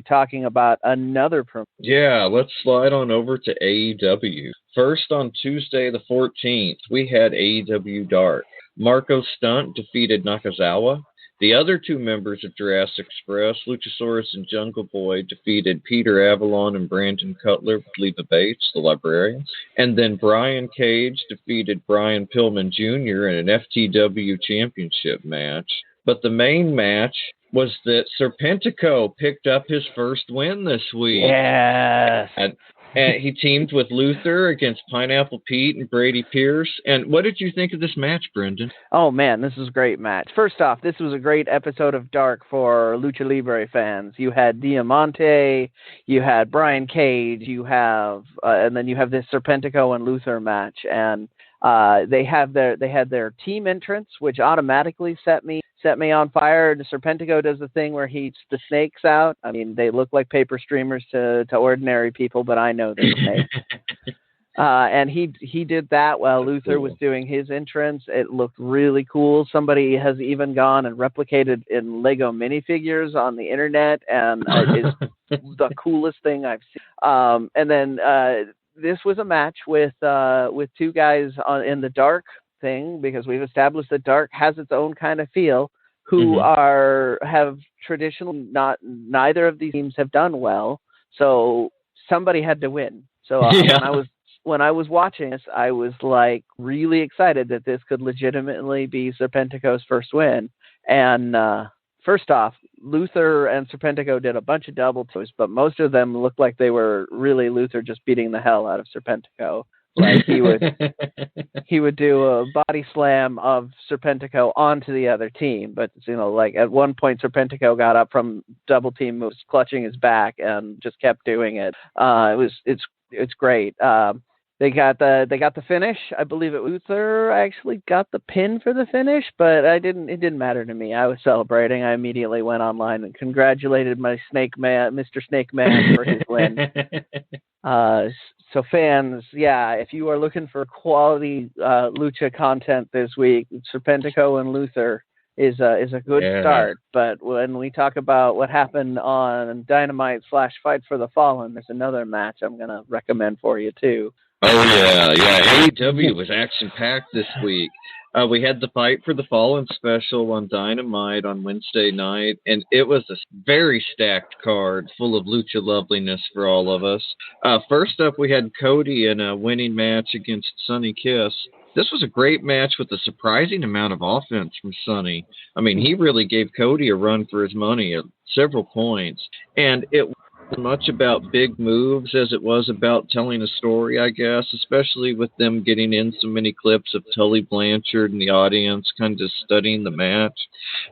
talking about another promotion. Yeah, let's slide on over to AEW. First, on Tuesday the 14th, we had AEW Dark. Marco Stunt defeated Nakazawa. The other two members of Jurassic Express, Luchasaurus and Jungle Boy, defeated Peter Avalon and Brandon Cutler with Leva Bates, the librarians. And then Brian Cage defeated Brian Pillman Jr. in an FTW championship match. But the main match was that Serpentico picked up his first win this week. Yes. And he teamed with Luther against Pineapple Pete and Brady Pierce. And what did you think of this match, Brendan? Oh, man, this was a great match. First off, this was a great episode of Dark for Lucha Libre fans. You had Diamante, you had Brian Cage, and then you have this Serpentico and Luther match. And they had their team entrance, which automatically set me on fire. Serpentico does the thing where he eats the snakes out. I mean, they look like paper streamers to ordinary people, but I know they're snakes. And he did that while Luther was doing his entrance. It looked really cool. Somebody has even gone and replicated in Lego minifigures on the internet, and it is the coolest thing I've seen. And then this was a match with two guys in the Dark thing, because we've established that Dark has its own kind of feel, who have traditionally neither of these teams have done well, so somebody had to win. So when I was watching this, I was like really excited that this could legitimately be Serpentico's first win. And first off, Luther and Serpentico did a bunch of double twos, but most of them looked like they were really Luther just beating the hell out of Serpentico. Like he would do a body slam of Serpentico onto the other team, but like at one point Serpentico got up from double team, was clutching his back and just kept doing it. It's great. They got the finish. I believe Luther actually got the pin for the finish, but it didn't matter to me. I was celebrating. I immediately went online and congratulated my Snake Man, Mr. Snake Man, for his win. So fans, if you are looking for quality lucha content this week, Serpentico and Luther is a good start. But when we talk about what happened on Dynamite / Fight for the Fallen, there's another match I'm gonna recommend for you too. Oh yeah. AEW was action-packed this week. We had the Fight for the Fallen special on Dynamite on Wednesday night, and it was a very stacked card full of lucha loveliness for all of us. First up, we had Cody in a winning match against Sonny Kiss. This was a great match with a surprising amount of offense from Sonny. I mean, he really gave Cody a run for his money at several points, and it much about big moves as it was about telling a story, I guess, especially with them getting in so many clips of Tully Blanchard and the audience kind of studying the match.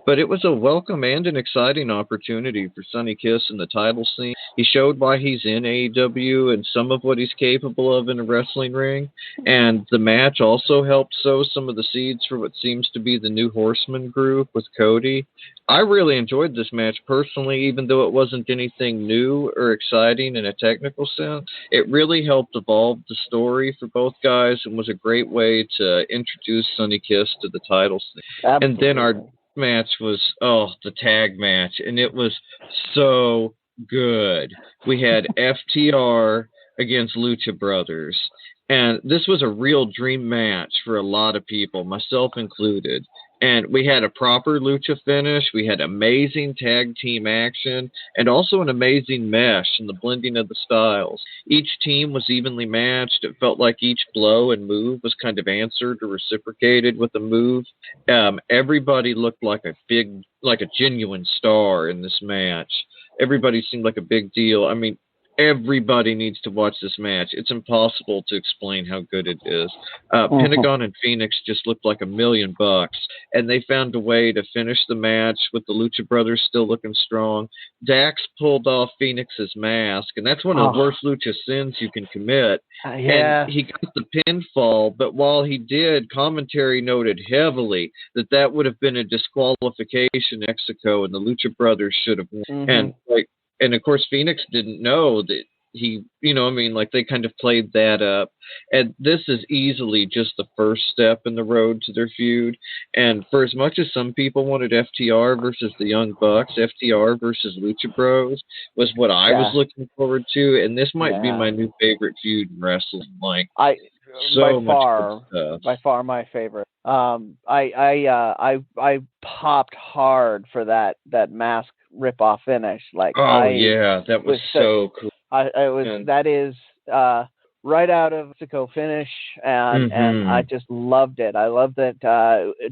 But it was a welcome and an exciting opportunity for Sonny Kiss in the title scene. He showed why he's in AEW and some of what he's capable of in a wrestling ring. And the match also helped sow some of the seeds for what seems to be the New Horseman group with Cody. I really enjoyed this match personally, even though it wasn't anything new or exciting in a technical sense. It really helped evolve the story for both guys and was a great way to introduce Sonny Kiss to the title scene. Absolutely. And then our match was, the tag match, and it was so good. We had FTR against Lucha Brothers, and this was a real dream match for a lot of people, myself included. And we had a proper lucha finish. We had amazing tag team action and also an amazing mesh in the blending of the styles. Each team was evenly matched. It felt like each blow and move was kind of answered or reciprocated with a move. Everybody looked like a genuine star in this match. Everybody seemed like a big deal. I mean, everybody needs to watch this match. It's impossible to explain how good it is. Pentagon and Phoenix just looked like $1 million, and they found a way to finish the match with the Lucha Brothers still looking strong. Dax pulled off Phoenix's mask, and that's one of the worst Lucha sins you can commit. And he got the pinfall, but while he did, commentary noted heavily that would have been a disqualification in Mexico, and the Lucha Brothers should have won. And of course, Phoenix didn't know that he, they kind of played that up. And this is easily just the first step in the road to their feud. And for as much as some people wanted FTR versus the Young Bucks, FTR versus Lucha Bros was what I was looking forward to. And this might be my new favorite feud in wrestling. By far my favorite. I popped hard for that mask rip-off finish. That was so cool. That is right out of Mexico finish, and I just loved it. I loved that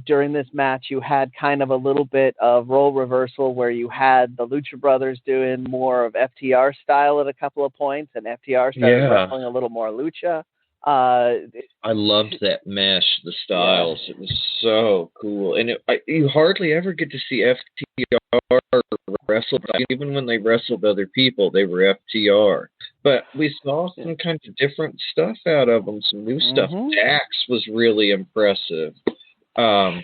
during this match you had kind of a little bit of role reversal where you had the Lucha Brothers doing more of FTR style at a couple of points, and FTR started wrestling a little more lucha. I loved that mesh, the styles. It was so cool. And you hardly ever get to see FTR wrestle. Even when they wrestled other people, they were FTR. But we saw some kind of different stuff out of them, some new stuff. Dax was really impressive. Go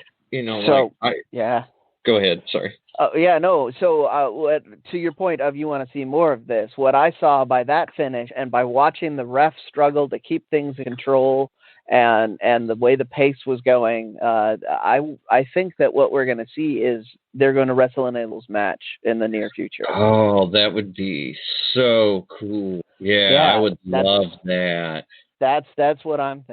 ahead, sorry. So to your point of you want to see more of this, what I saw by that finish and by watching the ref struggle to keep things in control and the way the pace was going, I think that what we're going to see is they're going to wrestle an Abel's match in the near future. Oh, that would be so cool. I would love that. That's what I'm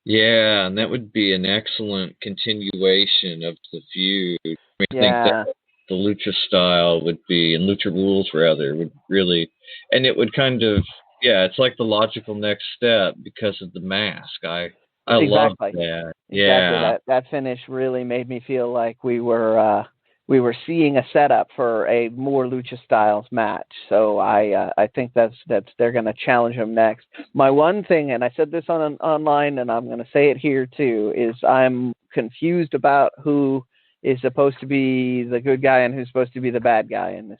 yeah, and that would be an excellent continuation of the feud. I think that the Lucha style would be, and Lucha rules rather, would really, and it would kind of, it's like the logical next step because of the mask. I love that. Exactly. That finish really made me feel like we were we were seeing a setup for a more Lucha Styles match. So I think that's they're going to challenge him next. My one thing, and I said this online, and I'm going to say it here too, is I'm confused about who is supposed to be the good guy and who's supposed to be the bad guy in this.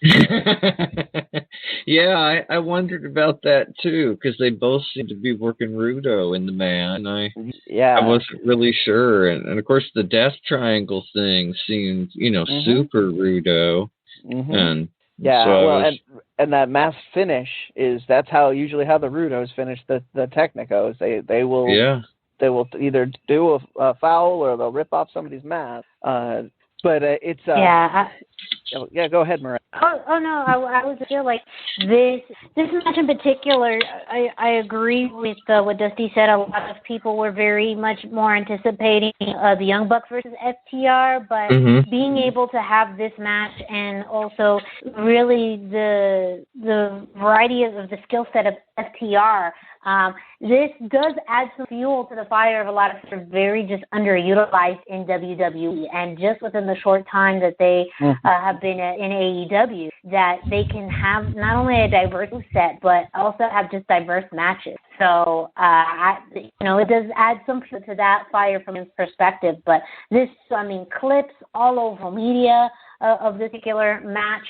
Yeah, I wondered about that too, because they both seem to be working Rudo in the man. I wasn't really sure, and of course the Death Triangle thing seemed, super Rudo, and and that mass finish that's usually how the Rudos finish the Technicos. They will either do a foul or they'll rip off somebody's mask. But it's go ahead, Miranda. Oh no, I was feel like this match in particular. I agree with what Dusty said. A lot of people were very much more anticipating the Young Bucks versus FTR, but being able to have this match and also really the variety of the skill set of FTR. This does add some fuel to the fire of a lot of sort of very just underutilized in WWE, and just within the short time that they have been in AEW, that they can have not only a diverse set, but also have just diverse matches. So, it does add some fuel to that fire from his perspective. But clips all over media of this particular match.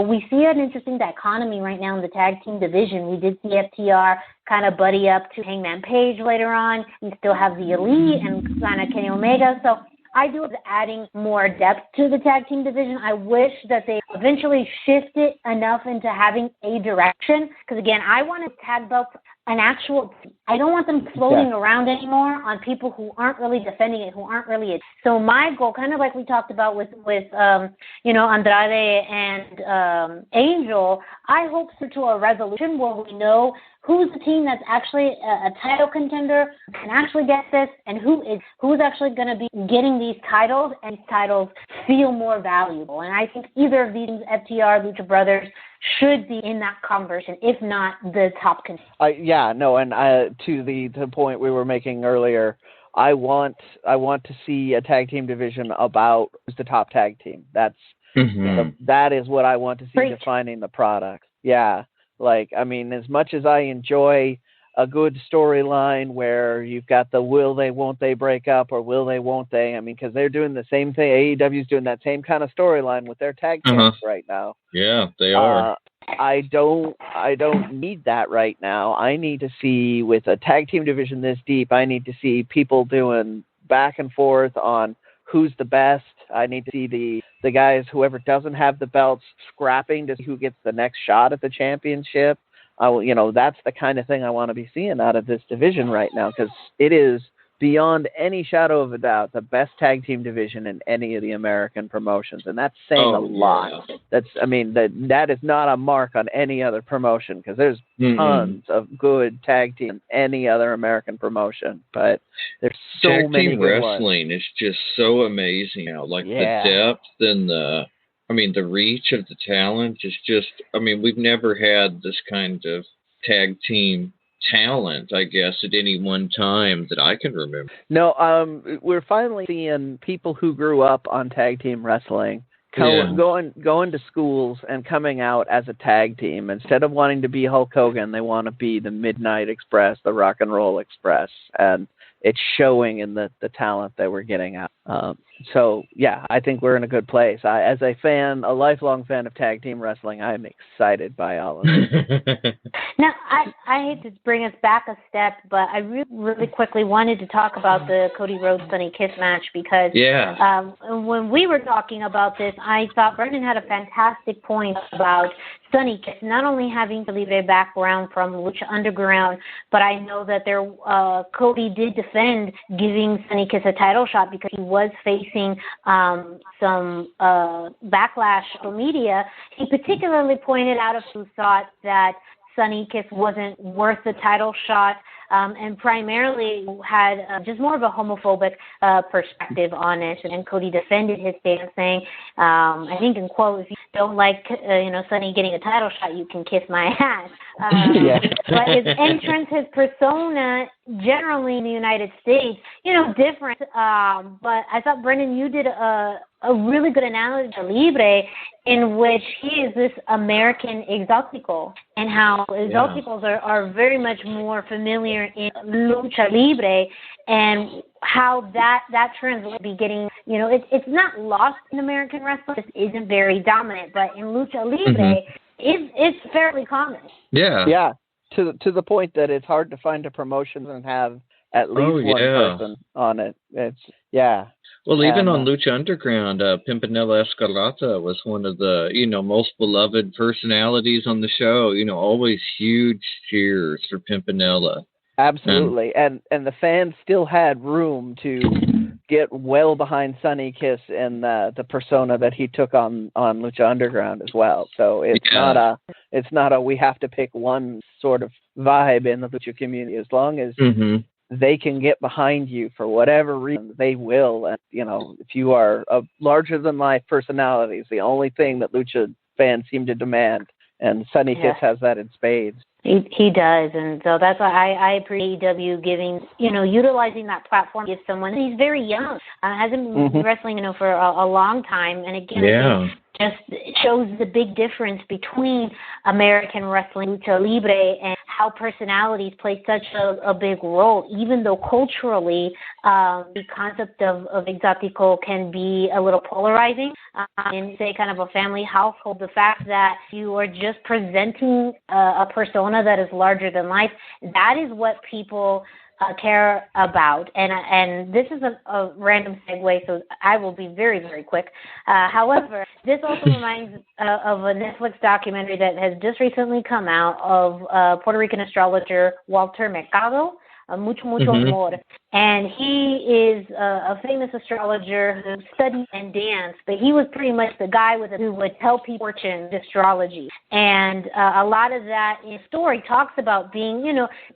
We see an interesting dichotomy right now in the tag team division. We did see FTR kind of buddy up to Hangman Page later on. You still have the Elite and kind of Kenny Omega. So I do have adding more depth to the tag team division. I wish that they eventually shift it enough into having a direction. Because again, I want to tag belts an actual. I don't want them floating around anymore on people who aren't really defending it, who aren't really it. So my goal, kind of like we talked about with Andrade and Angel, I hope to a resolution where we know who's the team that's actually a title contender, can actually get this, and who's actually going to be getting these titles, and these titles feel more valuable. And I think either of these, FTR, Lucha Brothers, should be in that conversation, if not the top contender. To the point we were making earlier, I want to see a tag team division about who's the top tag team. That is what I want to see defining the product. Yeah. As much as I enjoy a good storyline where you've got the will they, won't they break up, or will they, won't they? Because they're doing the same thing. AEW's doing that same kind of storyline with their tag teams right now. Yeah, they are. I don't need that right now. I need to see, with a tag team division this deep, I need to see people doing back and forth on who's the best. I need to see the guys, whoever doesn't have the belts, scrapping to see who gets the next shot at the championship. That's the kind of thing I want to be seeing out of this division right now, because it is beyond any shadow of a doubt the best tag team division in any of the American promotions, and that's saying a lot. That is not a mark on any other promotion, because there's tons of good tag team in any other American promotion, but there's so tag many team good wrestling ones. Is just so amazing now. The depth and the reach of the talent is just, we've never had this kind of tag team talent, I guess, at any one time that I can remember. No, we're finally seeing people who grew up on tag team wrestling going to schools and coming out as a tag team. Instead of wanting to be Hulk Hogan, they want to be the Midnight Express, the Rock and Roll Express, and it's showing in the talent that we're getting out. I think we're in a good place. As a lifelong fan of tag team wrestling, I'm excited by all of it. Now, I hate to bring us back a step, but I really quickly wanted to talk about the Cody Rhodes Sonny Kiss match, because when we were talking about this, I thought Brendan had a fantastic point about Sonny Kiss not only having the Libre background from Lucha Underground, but I know that Cody did defend giving Sonny Kiss a title shot because he was facing some backlash from media. He particularly pointed out who thought that Sonny Kiss wasn't worth the title shot. and primarily had just more of a homophobic perspective on it. And Cody defended his stance, saying, I think in quote, if you don't like, Sonny getting a title shot, you can kiss my ass. But his entrance, his persona, generally in the United States, different. But I thought, Brendan, you did a really good analogy to Libre, in which he is this American exotico, and how exoticos are very much more familiar in lucha libre, and how that trend will be getting, it's not lost in American wrestling, it isn't very dominant, but in lucha libre, it's fairly common. Yeah. To the point that it's hard to find a promotion and have at least one person on it. Well, even on Lucha Underground, Pimpinella Escarlata was one of the, most beloved personalities on the show. Always huge cheers for Pimpinella. Absolutely. And the fans still had room to get well behind Sonny Kiss and the persona that he took on Lucha Underground as well. So it's not a we have to pick one sort of vibe in the Lucha community. As long as they can get behind you for whatever reason, they will. And, if you are a larger-than-life personality, it's the only thing that Lucha fans seem to demand. And Sonny Kiss has that in spades. He does, and so that's why I appreciate AEW giving, utilizing that platform to give someone. He's very young, hasn't been wrestling, for a long time, and again, just shows the big difference between American wrestling, lucha libre, and how personalities play such a big role. Even though culturally, the concept of exotico can be a little polarizing, in say kind of a family household, the fact that you are just presenting a persona that is larger than life, that is what people care about. And this is a random segue, so I will be very, very quick. However, this also reminds of a Netflix documentary that has just recently come out of Puerto Rican astrologer Walter Mercado, Mucho Amor. And he is a famous astrologer who studied and danced, but he was pretty much the guy who would tell people fortune astrology. And a lot of that in story talks about being,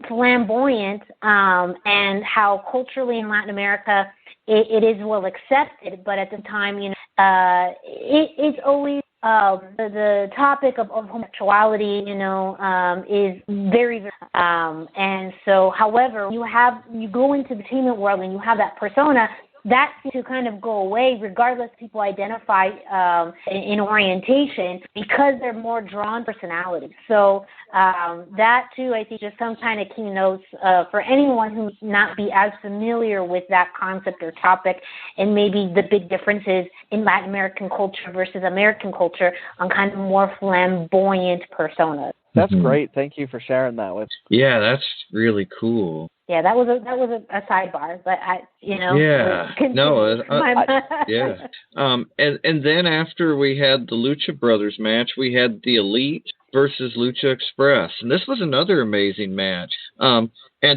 flamboyant, and how culturally in Latin America it is well accepted, but at the time, it's always the topic of homosexuality, is very, very, and so, however, you go into the entertainment world and you have that persona, that to kind of go away regardless if people identify in orientation, because they're more drawn personalities. So that too, I think, just some kind of keynotes for anyone who not be as familiar with that concept or topic, and maybe the big differences in Latin American culture versus American culture on kind of more flamboyant personas. That's great. Thank you for sharing that with. Yeah, that's really cool. Yeah, that was a sidebar, but and then after we had the Lucha Brothers match, we had the Elite versus Lucha Express, and this was another amazing match. And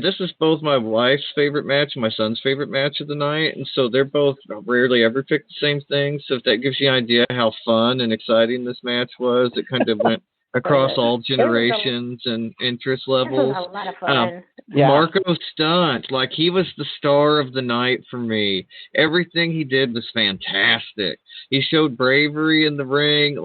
this is both my wife's favorite match and my son's favorite match of the night, and so they're both rarely ever pick the same thing. So if that gives you an idea how fun and exciting this match was, it kind of went across all generations and interest levels. It was a lot of fun. Marco Stunt, he was the star of the night for me. Everything he did was fantastic. He showed bravery in the ring,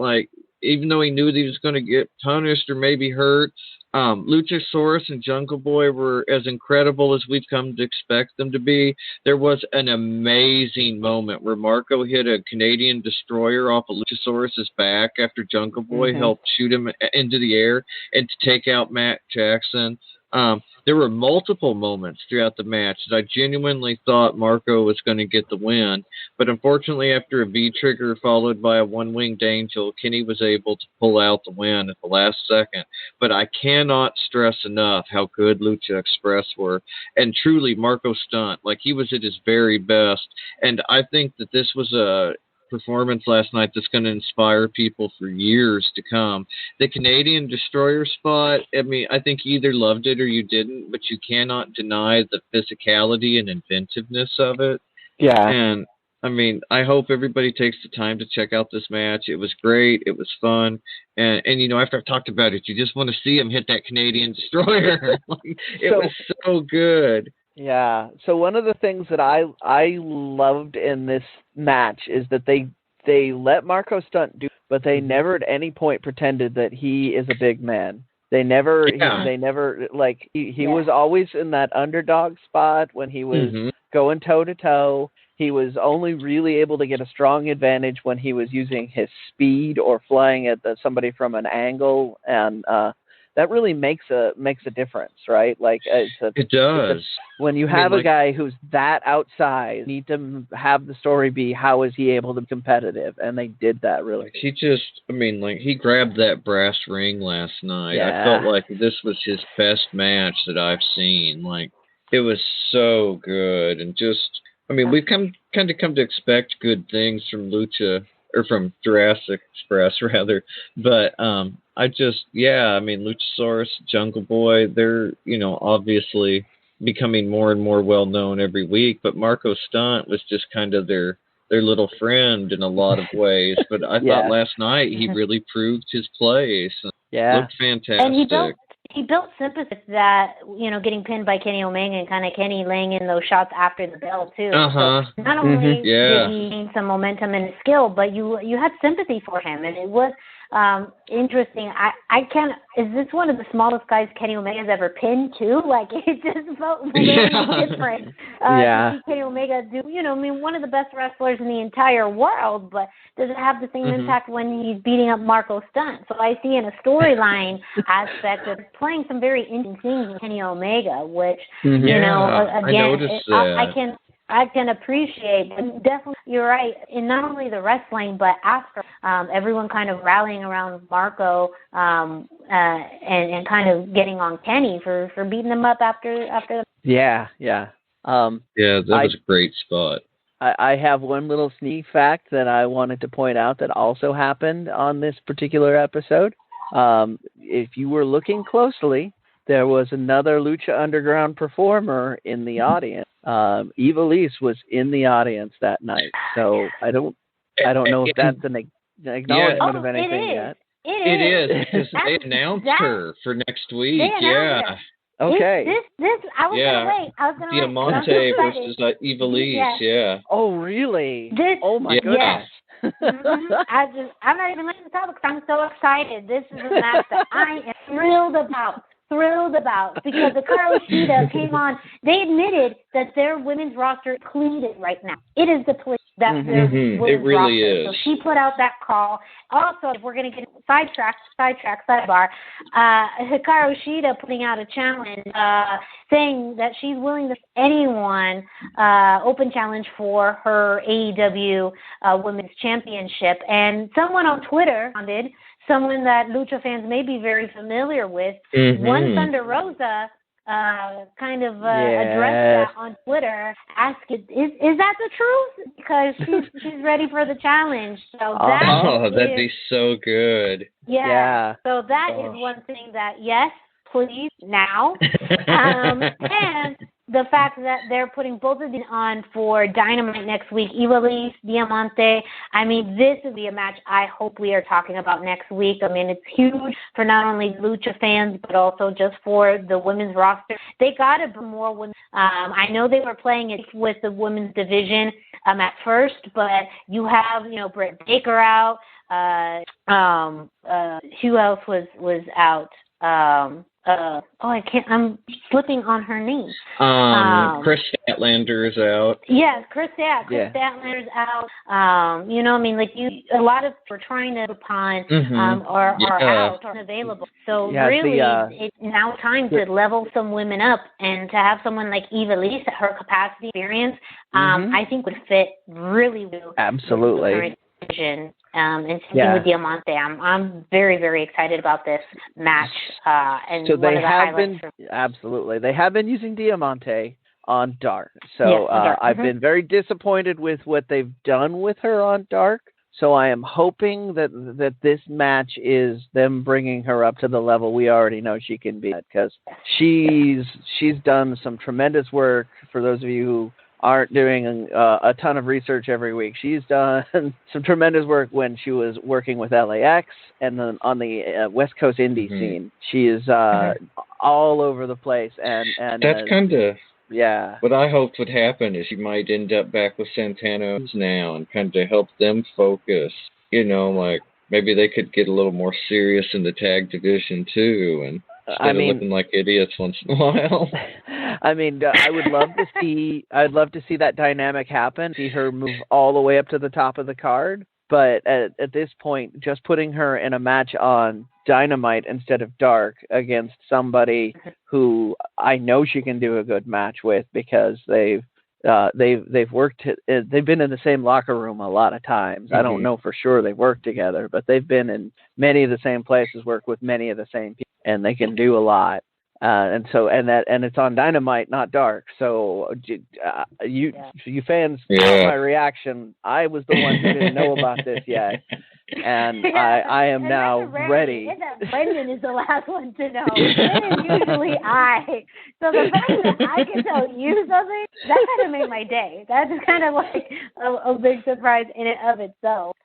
even though he knew that he was going to get punished or maybe hurt. Luchasaurus and Jungle Boy were as incredible as we've come to expect them to be. There was an amazing moment where Marco hit a Canadian destroyer off of Luchasaurus's back after Jungle Boy helped shoot him into the air and to take out Matt Jackson. There were multiple moments throughout the match that I genuinely thought Marco was going to get the win, but unfortunately after a V-trigger followed by a one-winged angel, Kenny was able to pull out the win at the last second. But I cannot stress enough how good Lucha Express were, and truly Marco Stunt, he was at his very best, and I think that this was a performance last night that's going to inspire people for years to come. The Canadian Destroyer spot, I think you either loved it or you didn't, but you cannot deny the physicality and inventiveness of it. Yeah. And I mean, I hope everybody takes the time to check out this match. It was great. It was fun. And you know, after I've talked about it, you just want to see him hit that Canadian Destroyer. It was so good. Yeah. So one of the things that I loved in this match is that they let Marco Stunt do, but they never at any point pretended that he is a big man. They never, he was always in that underdog spot when he was going toe to toe. He was only really able to get a strong advantage when he was using his speed or flying at somebody from an angle, and that really makes a difference, right? Like it does. When you have a guy who's that outside, you need to have the story be how is he able to be competitive, and they did that really. He he grabbed that brass ring last night. Yeah. I felt like this was his best match that I've seen. Like, it was so good, and just, I mean, we've come to expect good things from Lucha, or from Jurassic Express rather, but Luchasaurus, Jungle Boy, they're, you know, obviously becoming more and more well known every week, but Marco Stunt was just kind of their little friend in a lot of ways. But I thought last night he really proved his place. Yeah, looked fantastic. And he built sympathy that, you know, getting pinned by Kenny Omega and kind of Kenny laying in those shots after the bell too. So not only did he gain some momentum and skill, but you had sympathy for him, and it was interesting. Is this one of the smallest guys Kenny Omega's ever pinned too? Like, it just felt very different. To see Kenny Omega do, you know, I mean, one of the best wrestlers in the entire world, but does it have the same impact when he's beating up Marco Stunt? So I see in a storyline aspect of playing some very interesting things with Kenny Omega, which, you know, again, I can appreciate, but definitely you're right. In not only the wrestling, but after everyone kind of rallying around Marco and kind of getting on Kenny for beating him up after the. Yeah. That was a great spot. I have one little sneak fact that I wanted to point out that also happened on this particular episode. If you were looking closely, there was another Lucha Underground performer in the audience. Ivelisse was in the audience that night. So I don't know if that's an acknowledgement of anything yet. It is, because they announced her for next week. Yeah. Okay. I was gonna wait. Diamante versus Ivelisse. Yeah. Oh, really? Oh my goodness. I'm not even listening to the because I'm so excited. This is a match that I am thrilled about because the Hikaru Shida came on. They admitted that their women's roster is depleted right now. It is depleted. That's their women's roster. It really is. So she put out that call. Also, if we're going to get sidebar, Hikaru Shida putting out a challenge saying that she's willing to anyone open challenge for her AEW Women's Championship. And someone on Twitter responded, someone that Lucha fans may be very familiar with, One Thunder Rosa kind of addressed that on Twitter, asking, is that the truth? Because she's ready for the challenge. So that'd be so good. Yeah. So that is one thing that, yes, please, now. And the fact that they're putting both of these on for Dynamite next week, Ivelisse, Diamante, I mean, this will be a match I hope we are talking about next week. I mean, it's huge for not only Lucha fans, but also just for the women's roster. They got to bring more women. I know they were playing it with the women's division at first, but you have, you know, Britt Baker out. Who else was out? I'm slipping on her name. Chris Statlander is out. Yes, Chris Statlander's out. You know, I mean, like a lot of we're trying to upon are out or unavailable. So really, it's now time to level some women up, and to have someone like Ivelisse at her capacity experience, I think would fit really well. Absolutely. And same with Diamante. I'm very, very excited about this match. And so they have been they have been using Diamante on Dark. So I've been very disappointed with what they've done with her on Dark. So I am hoping that this match is them bringing her up to the level we already know she can be at, because she's done some tremendous work. For those of you who aren't doing a ton of research every week. She's done some tremendous work when she was working with LAX, and then on the West Coast indie scene. She is all over the place. And that's kind of yeah. What I hoped would happen is she might end up back with Santana now and kind of help them focus. You know, like maybe they could get a little more serious in the tag division too, and instead of looking like idiots once in a while. I mean, I would love to see. I'd love to see that dynamic happen. See her move all the way up to the top of the card. But at this point, just putting her in a match on Dynamite instead of Dark against somebody who I know she can do a good match with, because they've worked. They've been in the same locker room a lot of times. I don't know for sure they've worked together, but they've been in many of the same places, worked with many of the same people, and they can do a lot. And it's on Dynamite, not Dark. So you fans saw my reaction. I was the one who didn't know about this yet, and I am now ready. Brendan is the last one to know. It is usually I. So the fact that I can tell you something, that kind of made my day. That's kind of like a big surprise in and of itself.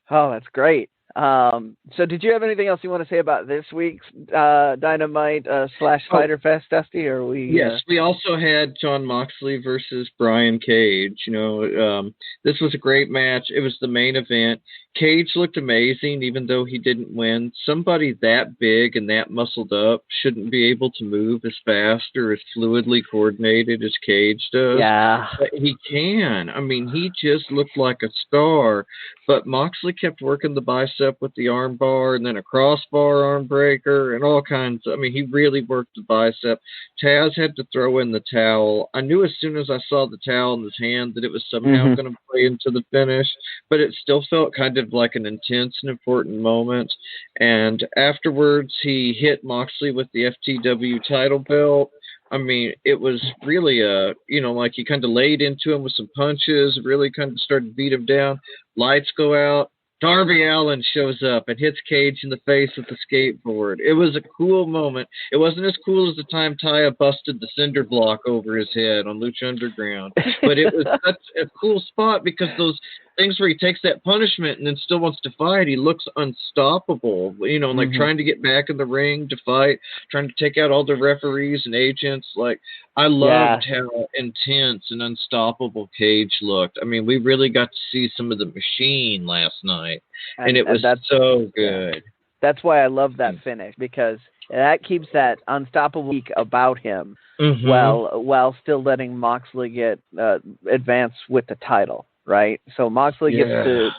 Oh, that's great. So did you have anything else you want to say about this week's Dynamite / Fighter Fest, Dusty? Or Yes, we also had Jon Moxley versus Brian Cage. You know, this was a great match. It was the main event. Cage looked amazing, even though he didn't win. Somebody that big and that muscled up shouldn't be able to move as fast or as fluidly coordinated as Cage does. Yeah. But he can. I mean, he just looked like a star. But Moxley kept working the bicep with the arm bar and then a crossbar arm breaker and all kinds. I mean, he really worked the bicep. Taz had to throw in the towel. I knew as soon as I saw the towel in his hand that it was somehow going to play into the finish, but it still felt kind of like an intense and important moment. And afterwards, he hit Moxley with the FTW title belt. I mean, it was really like he kind of laid into him with some punches, really kind of started to beat him down. Lights go out. Darby Allin shows up and hits Cage in the face with the skateboard. It was a cool moment. It wasn't as cool as the time Taya busted the cinder block over his head on Lucha Underground, but it was such a cool spot because those things where he takes that punishment and then still wants to fight, he looks unstoppable, you know, like trying to get back in the ring to fight, trying to take out all the referees and agents. Like, I loved how intense and unstoppable Cage looked. I mean, we really got to see some of the machine last night, and it was so good. Yeah. That's why I love that finish, because that keeps that unstoppable week about him while still letting Moxley get advance with the title. Right, so Moxley gets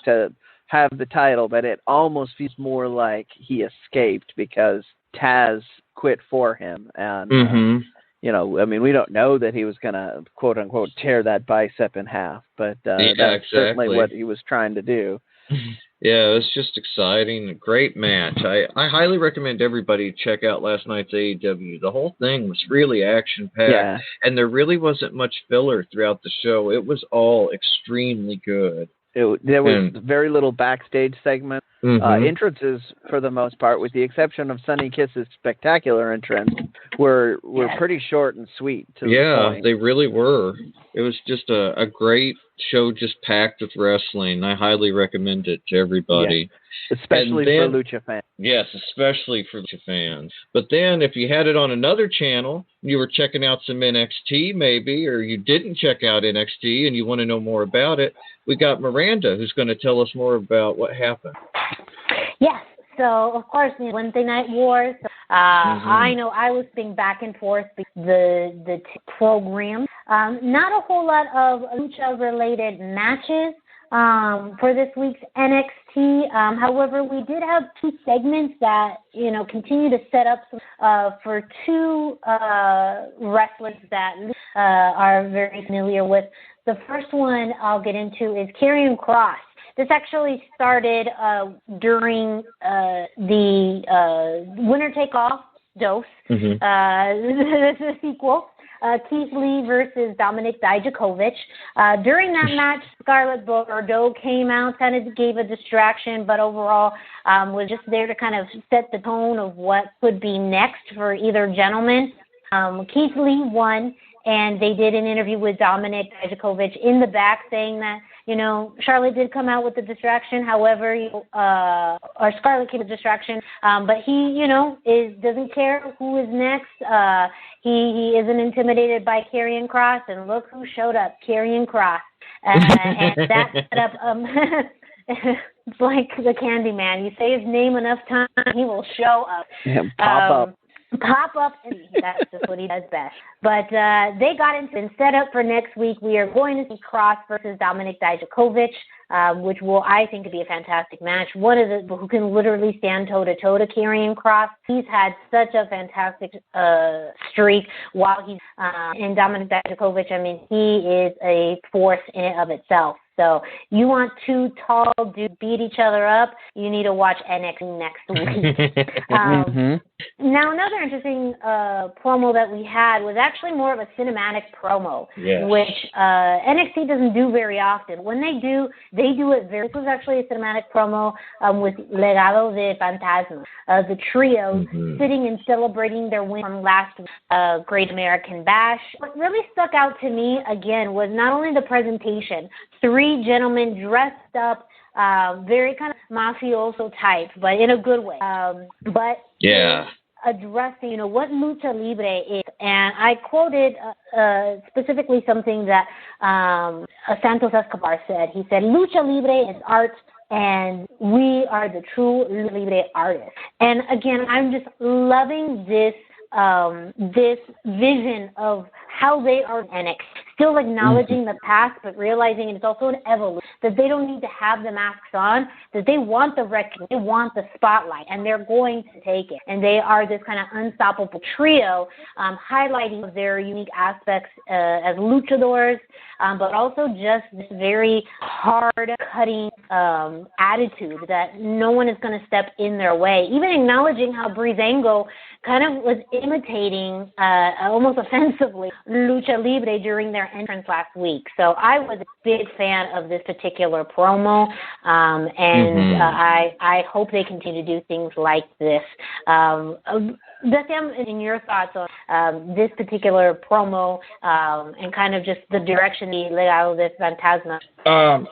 to have the title, but it almost feels more like he escaped because Taz quit for him, and you know, I mean, we don't know that he was gonna quote unquote tear that bicep in half, but that's certainly what he was trying to do. Yeah, it was just exciting. A great match. I highly recommend everybody check out last night's AEW. The whole thing was really action-packed, and there really wasn't much filler throughout the show. It was all extremely good. There was very little backstage segment. Entrances, for the most part, with the exception of Sonny Kiss's spectacular entrance, were pretty short and sweet. To the point. They really were. It was just a great show, just packed with wrestling. I highly recommend it to everybody. Especially for Lucha fans. Yes, especially for Lucha fans. But then if you had it on another channel, you were checking out some NXT maybe, or you didn't check out NXT and you want to know more about it, we got Miranda who's going to tell us more about what happened. Yes. So, of course, Wednesday Night Wars. I know I was thinking back and forth the program. Not a whole lot of lucha-related matches for this week's NXT. However, we did have two segments that, continue to set up for two wrestlers that are very familiar with. The first one I'll get into is Karrion Kross. This actually started during the Winner Take All Dose, the sequel, Keith Lee versus Dominic Dijakovic. During that match, Scarlett Bordeaux came out, kind of gave a distraction, but overall was just there to kind of set the tone of what could be next for either gentleman. Keith Lee won. and they did an interview with Dominik Dijakovic in the back saying that, Charlotte did come out with the distraction. However, or Scarlett came with the distraction, but he, doesn't care who is next. He isn't intimidated by Karrion Kross, and look who showed up, Karrion Kross. And that set up, it's like the Candyman. You say his name enough times, he will show up. Yeah, pop up, and that's just what he does best. But they got into set up for next week. We are going to see Kross versus Dominik Dijakovic, which will, I think, be a fantastic match. One of the who can literally stand toe-to-toe to Karrion Kross. He's had such a fantastic streak while he's in Dominik Dijakovic. I mean, he is a force in and of itself. So you want two tall dudes beat each other up, you need to watch NXT next week. Now, another interesting promo that we had was actually more of a cinematic promo, which NXT doesn't do very often. When they do it very. This was actually a cinematic promo with Legado de Fantasma, the trio sitting and celebrating their win from last Great American Bash. What really stuck out to me, again, was not only the presentation, 3 gentlemen dressed up, very kind of mafioso type, but in a good way. Addressing, what lucha libre is, and I quoted specifically something that Santos Escobar said. He said, "Lucha libre is art, and we are the true lucha libre artists." And again, I'm just loving this vision of how they are NXT, still acknowledging the past, but realizing it's also an evolution, that they don't need to have the masks on, that they want the recognition, they want the spotlight, and they're going to take it. And they are this kind of unstoppable trio, highlighting their unique aspects as luchadors, but also just this very hard-cutting attitude that no one is going to step in their way. Even acknowledging how Breezango kind of was imitating, almost offensively, Lucha Libre during their entrance last week. So I was a big fan of this particular promo, and I hope they continue to do things like this. Decam, in your thoughts on this particular promo and kind of just the direction the Legado de Fantasma?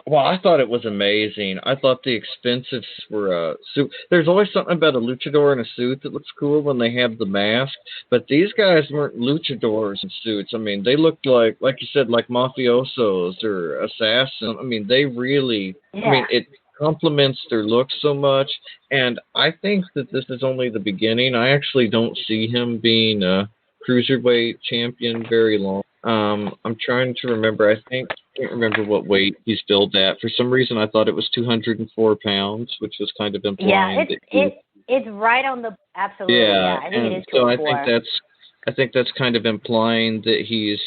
Well, I thought it was amazing. I thought the expensive were suit. There's always something about a luchador in a suit that looks cool when they have the mask, but these guys weren't luchadors in suits. I mean, they looked like you said, like mafiosos or assassins. I mean, they really, I mean, it complements their look so much, and I think that this is only the beginning. I actually don't see him being a cruiserweight champion very long. I'm trying to remember. I can't remember what weight he's billed at. For some reason, I thought it was 204 pounds, which was kind of implying it's right on the absolutely. Yeah, I think it is 204. I think that's kind of implying that he's,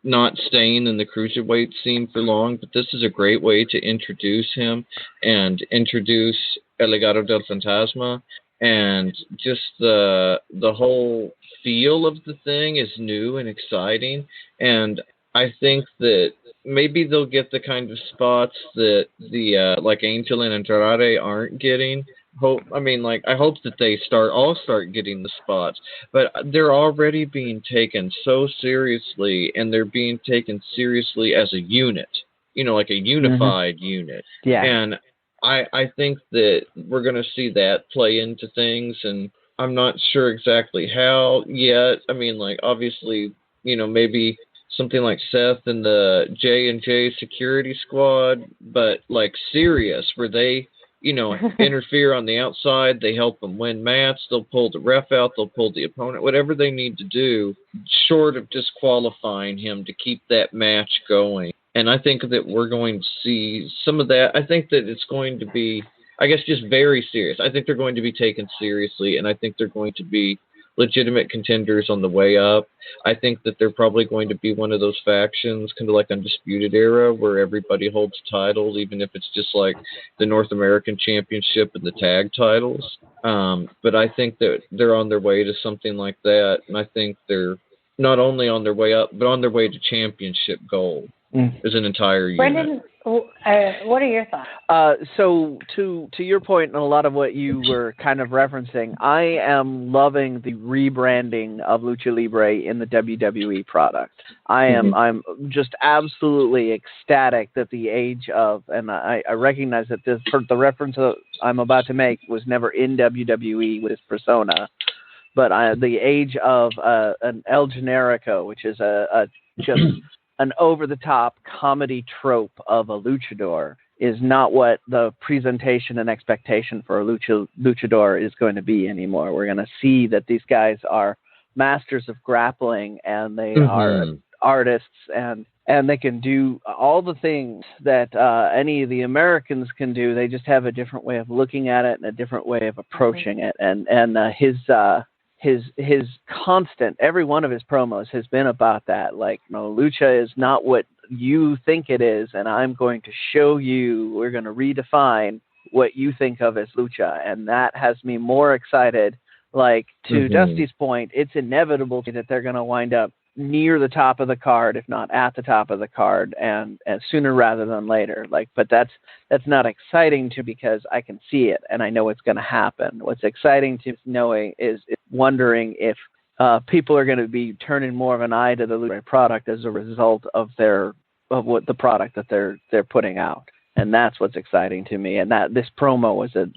not staying in the cruiserweight scene for long, but this is a great way to introduce him and introduce El Legado del Fantasma, and just the whole feel of the thing is new and exciting, and I think that maybe they'll get the kind of spots that the like Angel and Andrade aren't getting. I hope that they all start getting the spots, but they're already being taken so seriously, and they're being taken seriously as a unit, like a unified unit. Yeah. And I think that we're going to see that play into things, and I'm not sure exactly how yet. I mean, obviously, maybe something like Seth and the J&J security squad, but serious, where they interfere on the outside, they help them win match, they'll pull the ref out, they'll pull the opponent, whatever they need to do, short of disqualifying him to keep that match going. And I think that we're going to see some of that. I think that it's going to be, just very serious. I think they're going to be taken seriously, and I think they're going to be legitimate contenders on the way up. I think that they're probably going to be one of those factions, kind of like Undisputed Era, where everybody holds titles, even if it's just like the North American Championship and the tag titles. But I think that they're on their way to something like that, and I think they're not only on their way up, but on their way to championship gold as an entire unit. What are your thoughts? So to your point, and a lot of what you were kind of referencing, I am loving the rebranding of Lucha Libre in the WWE product. I'm just absolutely ecstatic that the age of, and I recognize that the reference I'm about to make was never in WWE with this persona, but the age of an El Generico, which is just an over-the-top comedy trope of a luchador, is not what the presentation and expectation for a luchador is going to be anymore. We're going to see that these guys are masters of grappling, and they are artists, and they can do all the things that any of the Americans can do. They just have a different way of looking at it and a different way of approaching it. And his constant, every one of his promos has been about that. Like, lucha is not what you think it is, and I'm going to show you, we're going to redefine what you think of as lucha. And that has me more excited. Like, to Dusty's point, it's inevitable that they're going to wind up near the top of the card, if not at the top of the card, and sooner rather than later. Like, but that's not exciting to, because I can see it and I know it's going to happen. What's exciting to knowing is wondering if people are going to be turning more of an eye to the Lucha product as a result of what the product that they're putting out. And that's what's exciting to me. And that this promo was a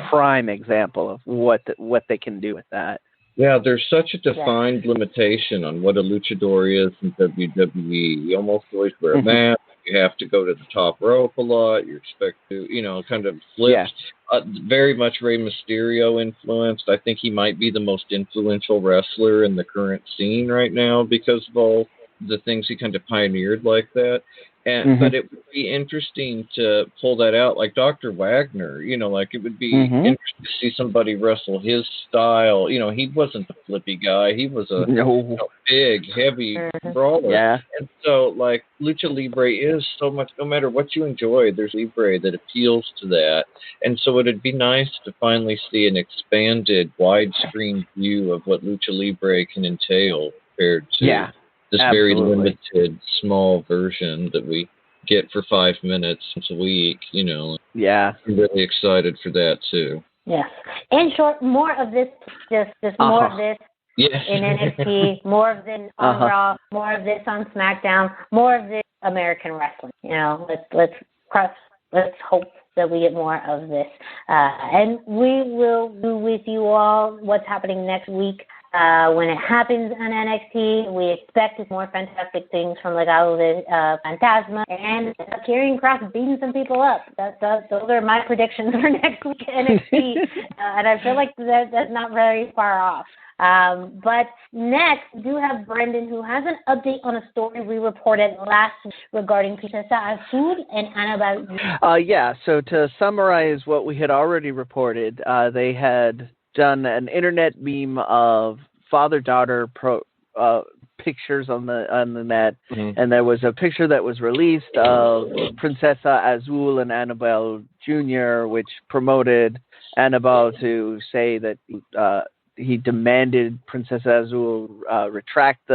prime example of what they can do with that. Yeah, there's such a defined limitation on what a luchador is in WWE. You almost always wear a mask. You have to go to the top rope a lot. You expect to, kind of flip. Yeah. Very much Rey Mysterio influenced. I think he might be the most influential wrestler in the current scene right now because of all the things he kind of pioneered like that. And but it would be interesting to pull that out, like Dr. Wagner. Like it would be interesting to see somebody wrestle his style. He wasn't the flippy guy. He was a big, heavy brawler. Yeah. And so, like, Lucha Libre is so much. No matter what you enjoy, there's Libre that appeals to that. And so it'd be nice to finally see an expanded, widescreen view of what Lucha Libre can entail compared to this very limited, small version that we get for 5 minutes a week, Yeah. I'm really excited for that, too. Yeah. In short, more of this, just more of this in NXT, more of this on Raw, more of this on SmackDown, more of this American wrestling. Let's hope that we get more of this. And we will do with you all what's happening next week. When it happens on NXT, we expect more fantastic things from Legado de Fantasma and Karrion Kross beating some people up. Those are my predictions for next week at NXT, and I feel like that's not very far off. But next, we do have Brendan, who has an update on a story we reported last week regarding Princesa Azul and Annabelle. So to summarize what we had already reported, they had done an internet meme of father-daughter pictures on the net, and there was a picture that was released of Princesa Azul and Annabelle Jr., which promoted Annabelle to say that he demanded Princesa Azul retract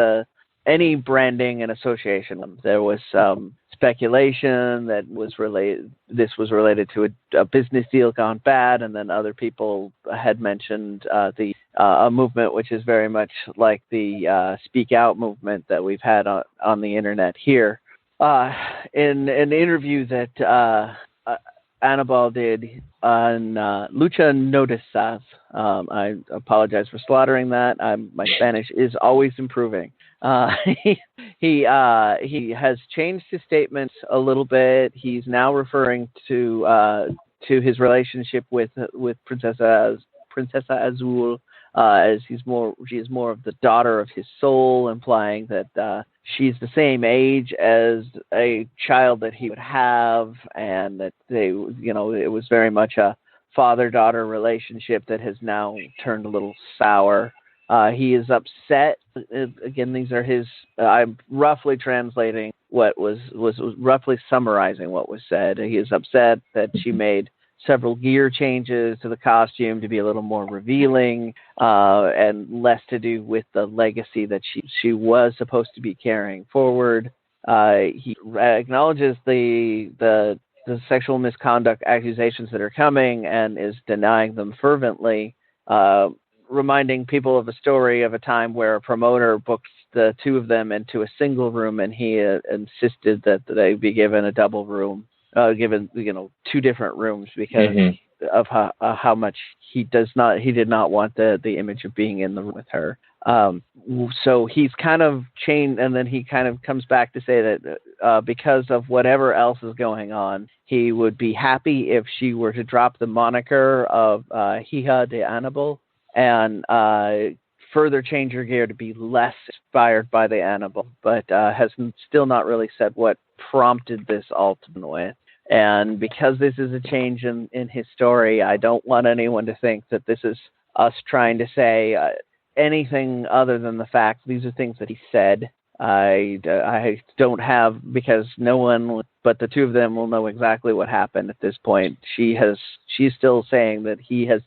any branding and association. There was some speculation that this was related to a business deal gone bad, and then other people had mentioned a movement which is very much like the Speak Out movement that we've had on the internet here. In an interview that Annabelle did on Lucha Noticias, I apologize for slaughtering that. My Spanish is always improving. He has changed his statements a little bit. He's now referring to his relationship with Princesa Azul as she is more of the daughter of his soul, implying that she's the same age as a child that he would have, and that it was very much a father-daughter relationship that has now turned a little sour. He is upset. Again, these are his. I'm roughly translating what was roughly summarizing what was said. He is upset that she made several gear changes to the costume to be a little more revealing and less to do with the legacy that she was supposed to be carrying forward. he acknowledges the sexual misconduct accusations that are coming and is denying them fervently, reminding people of a story of a time where a promoter booked the two of them into a single room, and he insisted that they be given a double room, given two different rooms because of how much he did not want the image of being in the room with her. So he's kind of changed, and then he kind of comes back to say that because of whatever else is going on, he would be happy if she were to drop the moniker of Hija de Annabelle and further change her gear to be less inspired by the Annabelle, but has still not really said what prompted this ultimately. And because this is a change in his story, I don't want anyone to think that this is us trying to say anything other than the fact these are things that he said. I don't have, because no one but the two of them will know exactly what happened at this point. She's still saying that he has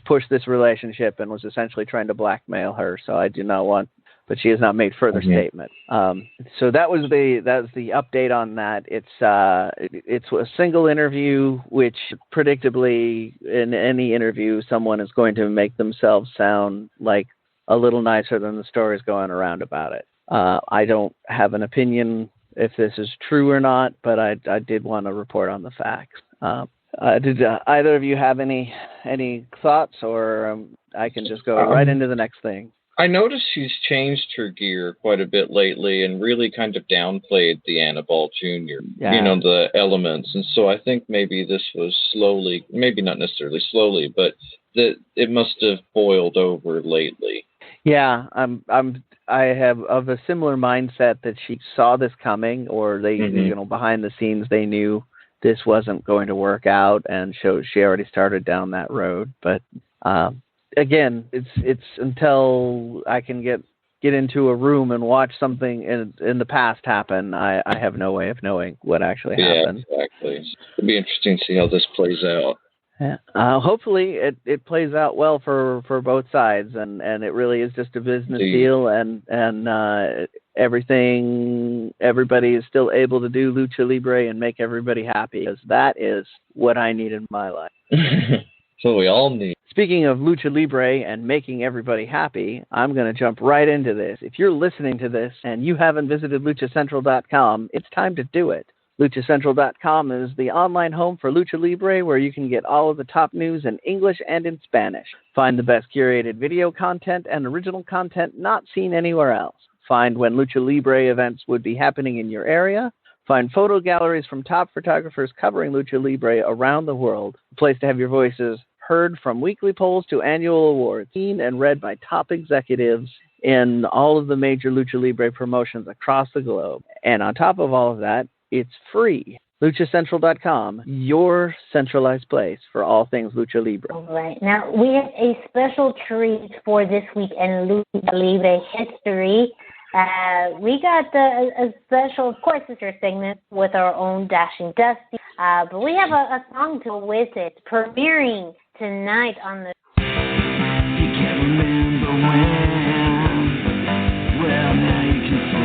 pushed this relationship and was essentially trying to blackmail her. So I do not want, but she has not made further statement. So that's the update on that. It's a single interview, which predictably in any interview, someone is going to make themselves sound like a little nicer than the stories going around about it. I don't have an opinion if this is true or not, but I did want to report on the facts. Did either of you have any thoughts, or I can just go right into the next thing? I noticed she's changed her gear quite a bit lately and really kind of downplayed the Annabelle Jr., the elements. And so I think maybe this was slowly, maybe not necessarily slowly, but that it must have boiled over lately. Yeah, I have of a similar mindset that she saw this coming, or they, behind the scenes, they knew this wasn't going to work out, and so she already started down that road. But again, it's until I can get into a room and watch something in the past happen, I have no way of knowing what actually happened. Yeah, exactly. It'll be interesting to see how this plays out. Yeah. Hopefully it plays out well for both sides, and it really is just a business deal, and everybody is still able to do Lucha Libre and make everybody happy, because that is what I need in my life. So we all need. Speaking of Lucha Libre and making everybody happy, I'm going to jump right into this. If you're listening to this and you haven't visited luchacentral.com, it's time to do it. LuchaCentral.com is the online home for Lucha Libre, where you can get all of the top news in English and in Spanish. Find the best curated video content and original content not seen anywhere else. Find when Lucha Libre events would be happening in your area. Find photo galleries from top photographers covering Lucha Libre around the world. A place to have your voices heard, from weekly polls to annual awards, seen and read by top executives in all of the major Lucha Libre promotions across the globe. And on top of all of that, it's free. LuchaCentral.com, your centralized place for all things Lucha Libre. All right. Now, we have a special treat for this week in Lucha Libre history. We got a special, of course, it's your segment with our own Dashing Dusty, but we have a song to go with it, premiering tonight on the... You can't remember when, well, now you can say.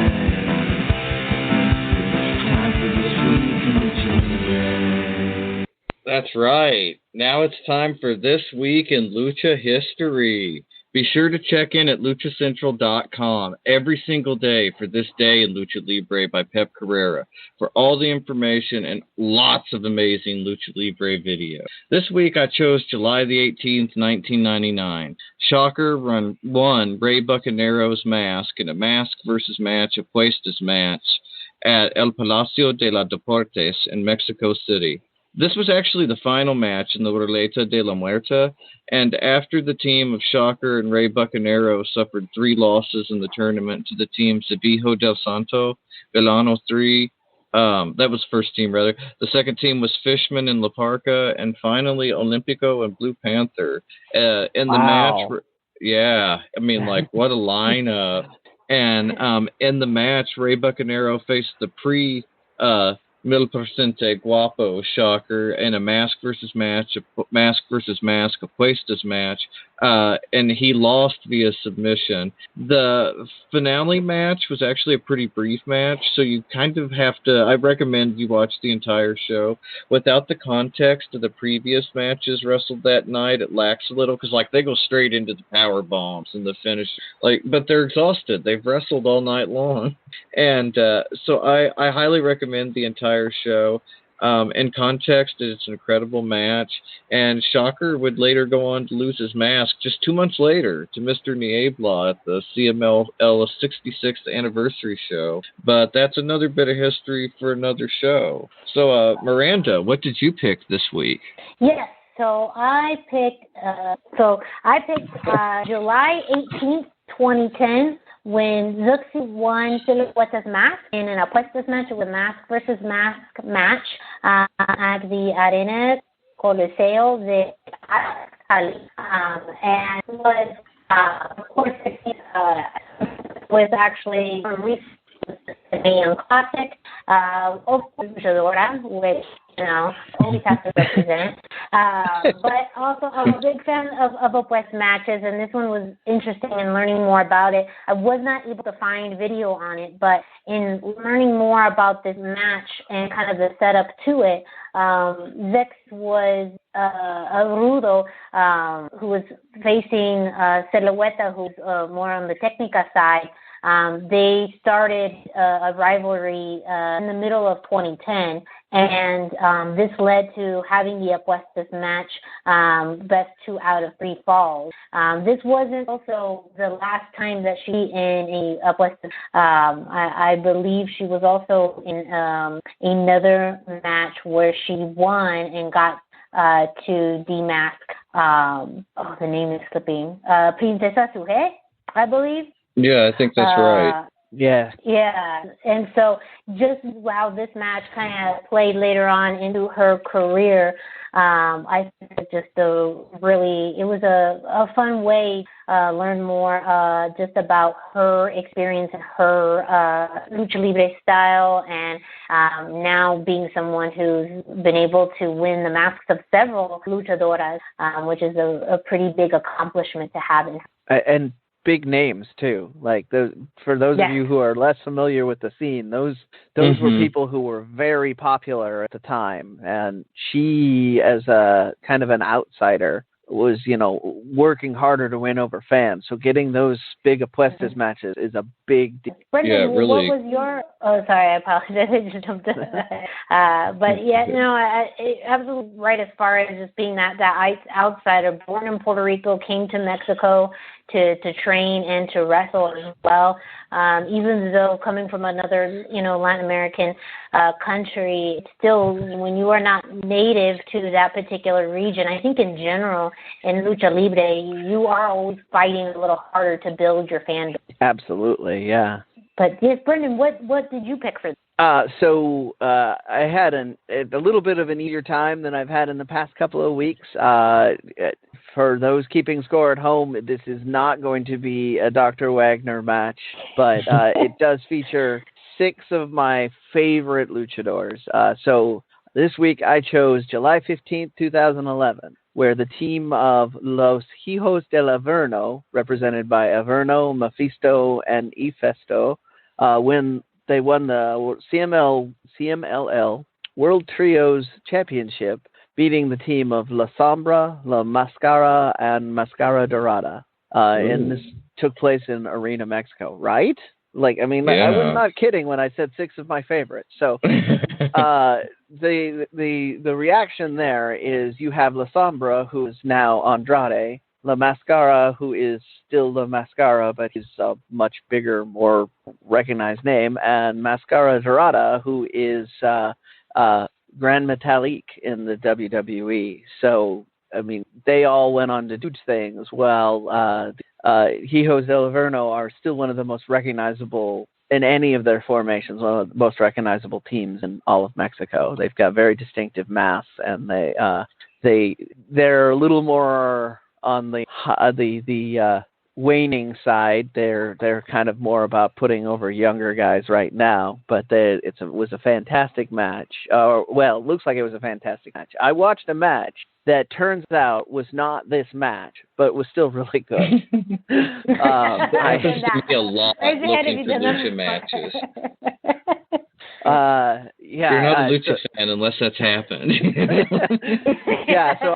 That's right. Now it's time for This Week in Lucha History. Be sure to check in at luchacentral.com every single day for This Day in Lucha Libre by Pep Carrera for all the information and lots of amazing Lucha Libre videos. This week I chose July the 18th, 1999. Shocker won Rey Bucanero's mask in a mask versus match apuestas match at El Palacio de la Deportes in Mexico City. This was actually the final match in the Ruleta de la Muerta, and after the team of Shocker and Rey Bucanero suffered 3 losses in the tournament to the teams Divijo del Santo, Vilano 3, that was first team rather. The second team was Fishman and La Parca, and finally Olympico and Blue Panther. In the match, what a lineup. And in the match, Rey Bucanero faced the Mil Percente Guapo Shocker in a mask versus mask apuestas match. and he lost via submission. The finale match was actually a pretty brief match, so you kind of have to, I recommend you watch the entire show. Without the context of the previous matches wrestled that night, it lacks a little, because like they go straight into the power bombs and the finish, like, but they're exhausted. They've wrestled all night long, and so I highly recommend the entire show. In context, it's an incredible match, and Shocker would later go on to lose his mask just 2 months later to Mr. Niebla at the CMLL 66th anniversary show. But that's another bit of history for another show. So, Miranda, what did you pick this week? Yes. So I picked July 18th, 2010, when Zuxi won Silueta's mask in an apuestas match with a mask versus mask match at the Arena Coliseo de Cali. And was, of course, was actually a Canadian classic, luchadora, which, you know, always has to represent. But also, I'm a big fan of apuestas matches, and this one was interesting in learning more about it. I was not able to find video on it, but in learning more about this match and kind of the setup to it, Zex was a Rudo who was facing Silueta, who's more on the Técnica side. They started a rivalry in the middle of 2010, and this led to having the apuestas match, best 2 out of 3 falls. This wasn't also the last time that she in a apuestas. I believe she was also in another match where she won and got to demask. The name is slipping. Princesa Suje, I believe. Yeah, I think that's right. Yeah. Yeah. And so just how this match kind of played later on into her career, I think it just it was a fun way to learn more just about her experience and her lucha libre style, and now being someone who's been able to win the masks of several luchadoras, which is a pretty big accomplishment to have. And big names too. Like for those of you who are less familiar with the scene, those were people who were very popular at the time. And she, as a kind of an outsider, was, you know, working harder to win over fans. So getting those big apuestas matches is a big deal. Brendan, really. What was your? Oh, sorry, I apologize. I just jumped in. But yeah, no, absolutely right. As far as just being that outsider, born in Puerto Rico, came to Mexico to train and to wrestle as well. Even though coming from another, you know, Latin American country, still, when you are not native to that particular region, I think in general in lucha libre, you are always fighting a little harder to build your fan base. Absolutely, yeah. But yes, Brendan, what did you pick for this? So I had a little bit of an easier time than I've had in the past couple of weeks. For those keeping score at home, this is not going to be a Dr. Wagner match, but it does feature 6 of my favorite luchadors. So this week I chose July 15th, 2011, where the team of Los Hijos del Averno, represented by Averno, Mephisto, and Efesto, when they won the CMLL World Trios Championship, beating the team of La Sombra, La Mascara, and Mascara Dorada. And this took place in Arena, Mexico, right? Like, I mean, I was not kidding when I said 6 of my favorites. So the reaction there is you have La Sombra, who is now Andrade, La Mascara, who is still La Mascara, but is a much bigger, more recognized name, and Mascara Dorada, who is Grand Metalik in the WWE. So, I mean, they all went on to do things. Well, Hijos del Averno are still one of the most recognizable in any of their formations, one of the most recognizable teams in all of Mexico. They've got very distinctive masks, and they're a little more on the waning side. They're kind of more about putting over younger guys right now, but it was a fantastic match. Well, it looks like it was a fantastic match. I watched a match that turns out was not this match, but was still really good. I happens to be a lot looking for lucha matches. Yeah, you're not a lucha fan unless that's happened. Yeah, so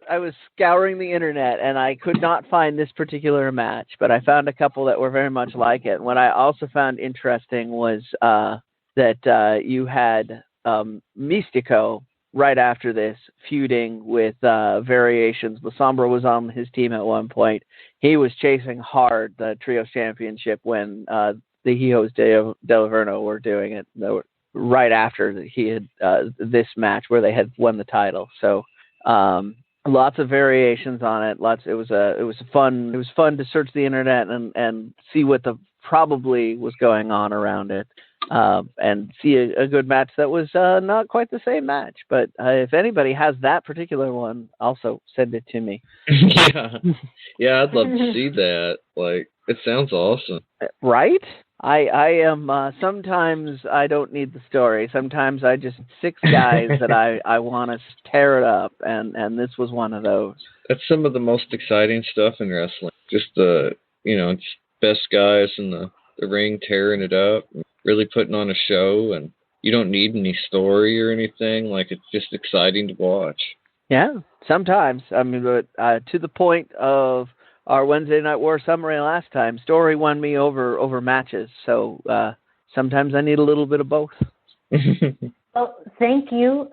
I was scouring the internet and I could not find this particular match, but I found a couple that were very much like it. What I also found interesting was that you had Místico right after this feuding with Variations. La Sombra was on his team at one point. He was chasing hard the Trios Championship when the Hijos del Averno were doing it. They were right after he had this match where they had won the title. So lots of variations on it. It was fun to search the internet and see what probably was going on around it. And see a good match that was not quite the same match. But if anybody has that particular one, also send it to me. Yeah, I'd love to see that. Like, it sounds awesome. Right? I am, sometimes I don't need the story. Sometimes I just 6 guys that I want to tear it up, and this was one of those. That's some of the most exciting stuff in wrestling. Just the, best guys in the ring tearing it up, and really putting on a show, and you don't need any story or anything. Like, it's just exciting to watch. Yeah, sometimes. I mean, but to the point of our Wednesday Night War summary last time, story won me over matches. So sometimes I need a little bit of both. Well, thank you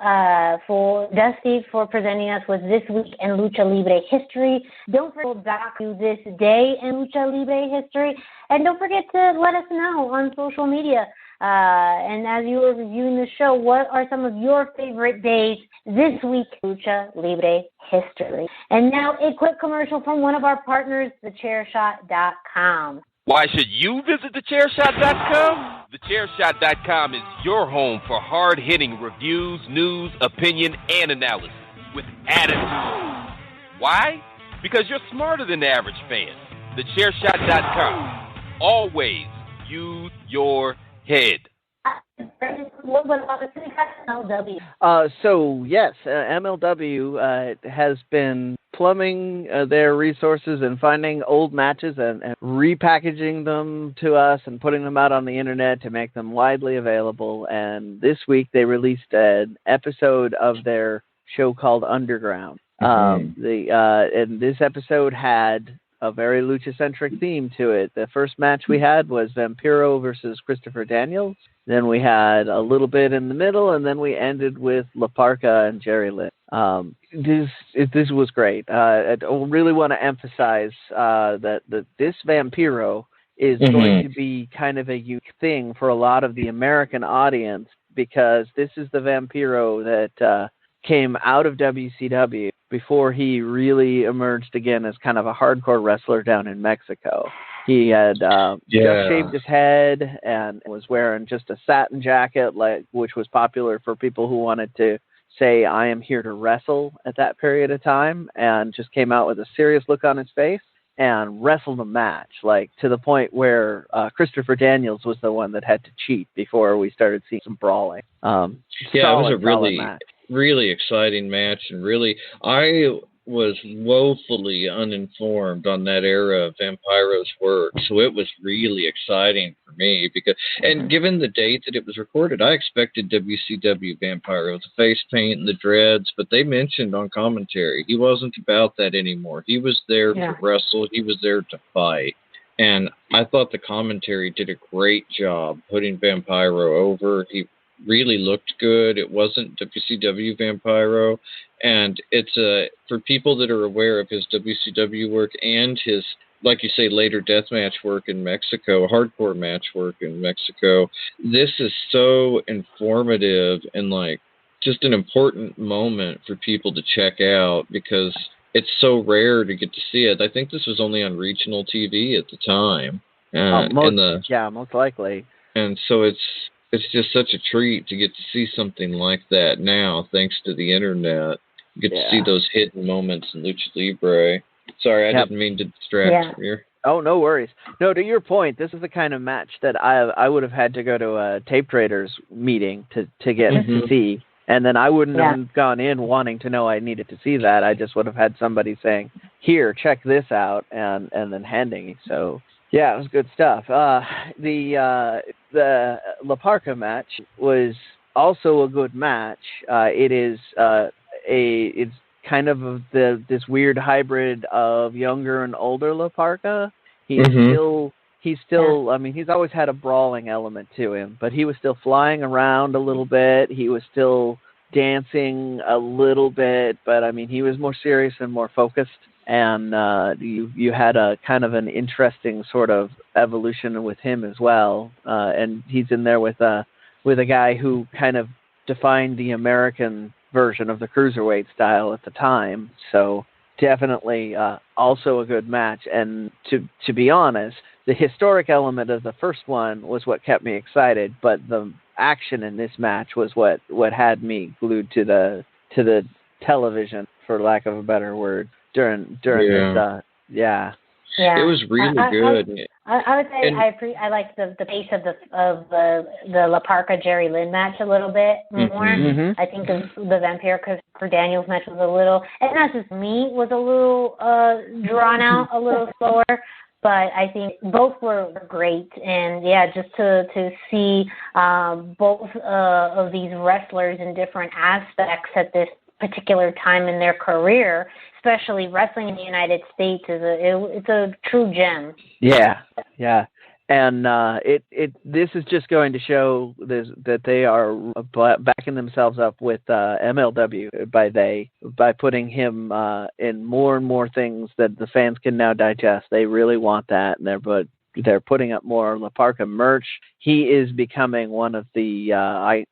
for Dusty for presenting us with This Week in Lucha Libre History. Don't forget to go back to this day in Lucha Libre history. And don't forget to let us know on social media. And as you were reviewing the show, what are some of your favorite days this week in Lucha Libre history? And now a quick commercial from one of our partners, thechairshot.com. Why should you visit thechairshot.com? Thechairshot.com is your home for hard-hitting reviews, news, opinion, and analysis with attitude. Why? Because you're smarter than the average fan. Thechairshot.com. Always use your head. What about MLW? So yes, MLW has been plumbing their resources and finding old matches and repackaging them to us and putting them out on the internet to make them widely available. And this week they released an episode of their show called Underground. And this episode had a very lucha-centric theme to it. The first match we had was Vampiro versus Christopher Daniels. Then we had a little bit in the middle, and then we ended with La Parca and Jerry Lynn. This was great. I really want to emphasize that this Vampiro is going to be kind of a unique thing for a lot of the American audience, because this is the Vampiro that came out of WCW before he really emerged again as kind of a hardcore wrestler down in Mexico. He had just shaved his head and was wearing just a satin jacket, which was popular for people who wanted to say, I am here to wrestle at that period of time, and just came out with a serious look on his face and wrestled a match, to the point where Christopher Daniels was the one that had to cheat before we started seeing some brawling. It was a really exciting match, and really, I was woefully uninformed on that era of Vampiro's work, so it was really exciting for me, and given the date that it was recorded, I expected WCW Vampiro, the face paint and the dreads, but they mentioned on commentary he wasn't about that anymore. He was there to wrestle, he was there to fight, and I thought the commentary did a great job putting Vampiro over. He really looked good. It wasn't WCW Vampiro, and it's for people that are aware of his WCW work and his, like you say, later deathmatch work in Mexico, hardcore match work in Mexico. This is so informative and just an important moment for people to check out, because it's so rare to get to see it. I think this was only on regional TV at the time. Most likely. And so it's just such a treat to get to see something like that now, thanks to the internet. You get to see those hidden moments in Lucha Libre. Sorry, I didn't mean to distract from your Oh, no worries. No, to your point, this is the kind of match that I would have had to go to a tape traders meeting to get to see. And then I wouldn't have gone in wanting to know I needed to see that. I just would have had somebody saying, here, check this out, and then handing me. So, yeah, it was good stuff. The La Parka match was also a good match. It's kind of this weird hybrid of younger and older La Parka. He's still, I mean, he's always had a brawling element to him, but he was still flying around a little bit. He was still dancing a little bit, but I mean, he was more serious and more focused. And you had a kind of an interesting sort of evolution with him as well. And he's in there with a guy who kind of defined the American version of the cruiserweight style at the time. So definitely also a good match. And to be honest, the historic element of the first one was what kept me excited, but the action in this match was what had me glued to the television, for lack of a better word, during this. Yeah. It was really good. I would say I like the pace of the La Parka Jerry Lynn match a little bit more. I think the Vampire Kurt Daniels match was a little, and not just me, was a little drawn out, a little slower. But I think both were great, and just to see both of these wrestlers in different aspects at this particular time in their career, especially wrestling in the United States, it's a true gem. Yeah. And this is just going to show that they are backing themselves up with MLW by putting him in more and more things that the fans can now digest. They really want that, and they're putting up more La Parka merch. He is becoming one of the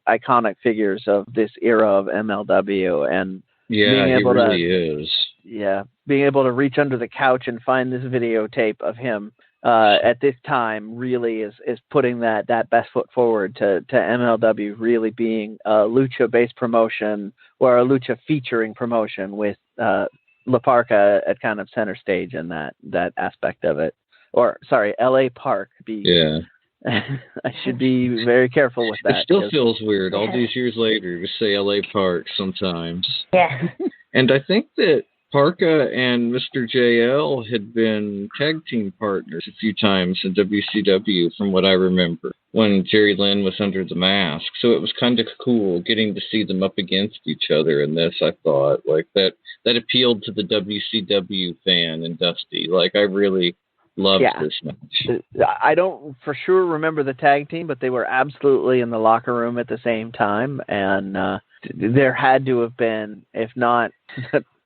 iconic figures of this era of MLW, and being able he really is. Yeah, being able to reach under the couch and find this videotape of him at this time really is putting that best foot forward to MLW really being a lucha-based promotion or a lucha featuring promotion with La Parka at kind of center stage in that aspect of it. Or, sorry, LA Park. I should be very careful with that. It still feels weird all these years later to say LA Park sometimes. Yeah. And I think that Parka and Mr. JL had been tag team partners a few times in WCW, from what I remember, when Jerry Lynn was under the mask. So it was kind of cool getting to see them up against each other in this, I thought. Like, that appealed to the WCW fan and Dusty. Like, I really loved this match. I don't for sure remember the tag team, but they were absolutely in the locker room at the same time. And there had to have been, if not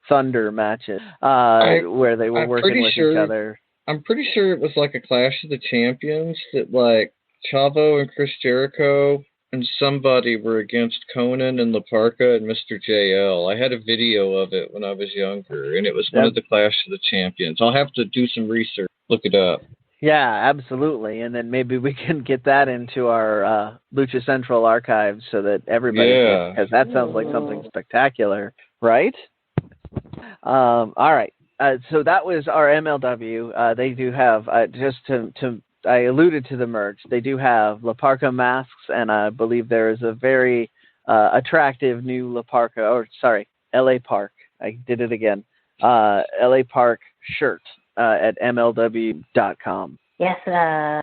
Thunder matches where they were working with each other. I'm pretty sure it was like a Clash of the Champions that like Chavo and Chris Jericho and somebody were against Conan and La Parka and Mr. JL. I had a video of it when I was younger, and it was one of the Clash of the Champions. I'll have to do some research, look it up. Yeah, absolutely. And then maybe we can get that into our Lucha Central archives so that everybody can, because that sounds like something spectacular, right? All right. So that was our MLW. They do have, I alluded to the merch. They do have La Parka masks, and I believe there is a very attractive new LA Park. I did it again. LA Park shirt at MLW.com. Yes, I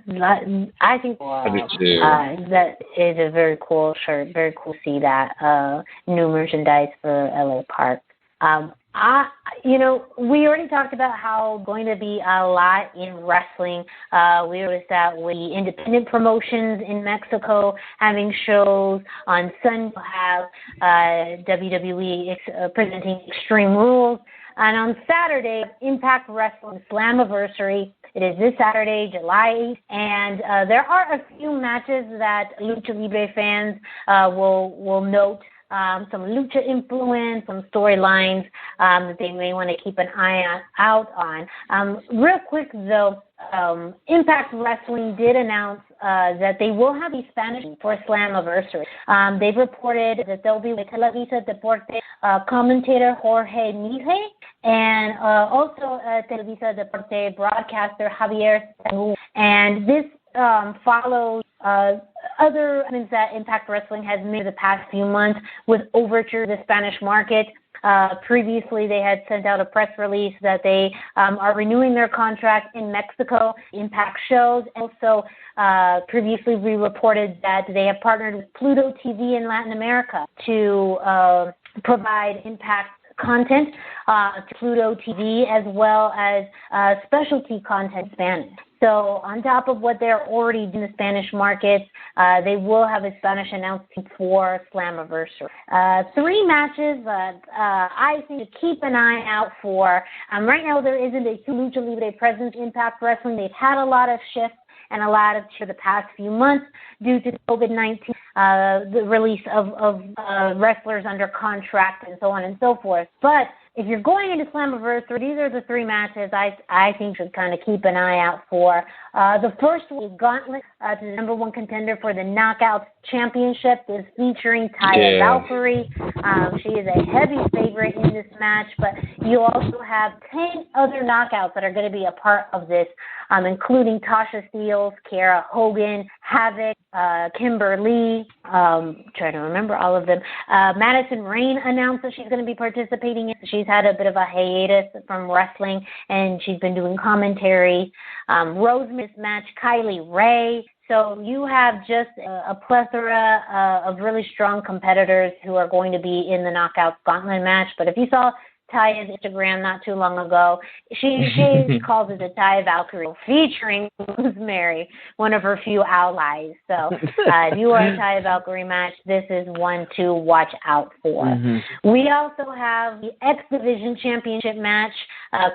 think that is a very cool shirt. Very cool to see that new merchandise for LA Park. We already talked about how going to be a lot in wrestling. We noticed that with the independent promotions in Mexico having shows on Sunday, we'll have WWE presenting Extreme Rules. And on Saturday, Impact Wrestling Slammiversary. It is this Saturday, July 8th. And there are a few matches that Lucha Libre fans will note. some lucha influence, some storylines that they may want to keep an eye out on. Real quick, though, Impact Wrestling did announce that they will have a Spanish for Slammiversary. They've reported that there'll be Televisa Deporte commentator Jorge Mije and also Televisa Deporte broadcaster Javier Sangu. And this follows other events that Impact Wrestling has made the past few months with overture to the Spanish market. Previously, they had sent out a press release that they are renewing their contract in Mexico, Impact shows. Also, previously we reported that they have partnered with Pluto TV in Latin America to provide Impact content to Pluto TV as well as specialty content in Spanish. So on top of what they're already doing in the Spanish markets, they will have a Spanish announcement for Slammiversary. 3 matches I think to keep an eye out for. Right now there isn't a Lucha Libre presence in Impact Wrestling. They've had a lot of shifts and a lot of for the past few months due to COVID-19, the release of wrestlers under contract and so on and so forth. But if you're going into Slammiversary, these are the 3 matches I think should kind of keep an eye out for. The first one, Gauntlet, to the number 1 contender for the Knockouts Championship, is featuring Taya Valkyrie. She is a heavy favorite in this match, but you also have 10 other knockouts that are going to be a part of this, including Tasha Steelz, Kiera Hogan, Havoc, Kimberly, trying to remember all of them. Madison Rain announced that she's going to be participating. She's had a bit of a hiatus from wrestling, and she's been doing commentary. Roseman's match, Kylie Ray. So you have just a plethora of really strong competitors who are going to be in the Knockouts Gauntlet match. But if you saw Taya's Instagram not too long ago, she calls it the Taya Valkyrie, featuring Rosemary, one of her few allies. So if you are a Taya Valkyrie match, this is one to watch out for. Mm-hmm. We also have the X Division Championship match.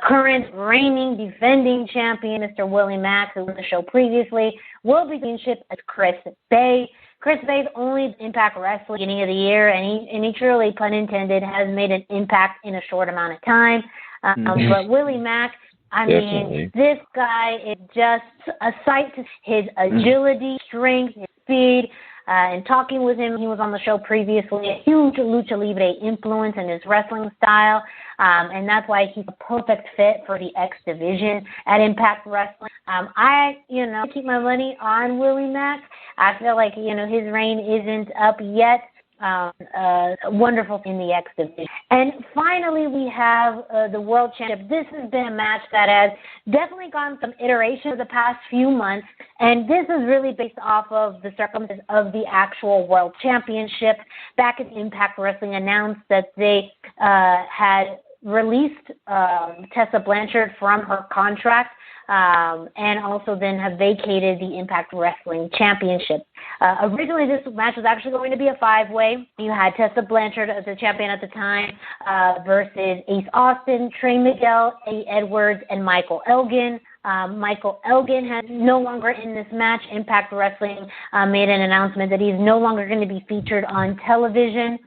Current reigning defending champion, Mr. Willie Mack, who was on the show previously, will be doing ship as Chris Bay. Chris Bay's only Impact Wrestling beginning of the year, and he truly, pun intended, has made an impact in a short amount of time. But Willie Mack, I mean, this guy is just a sight to his agility, strength, his speed. And talking with him, he was on the show previously, a huge Lucha Libre influence in his wrestling style. And that's why he's a perfect fit for the X Division at Impact Wrestling. I keep my money on Willie Mack. I feel like, his reign isn't up yet. Wonderful in the X Division. And finally, we have the World Championship. This has been a match that has definitely gone some iteration the past few months, and this is really based off of the circumstances of the actual World Championship. Back at Impact Wrestling announced that they had released Tessa Blanchard from her contract, and also then have vacated the Impact Wrestling Championship. Originally, this match was actually going to be a 5-way. You had Tessa Blanchard as the champion at the time versus Ace Austin, Trey Miguel, Eddie Edwards, and Michael Elgin. Michael Elgin has no longer in this match. Impact Wrestling made an announcement that he's no longer going to be featured on television.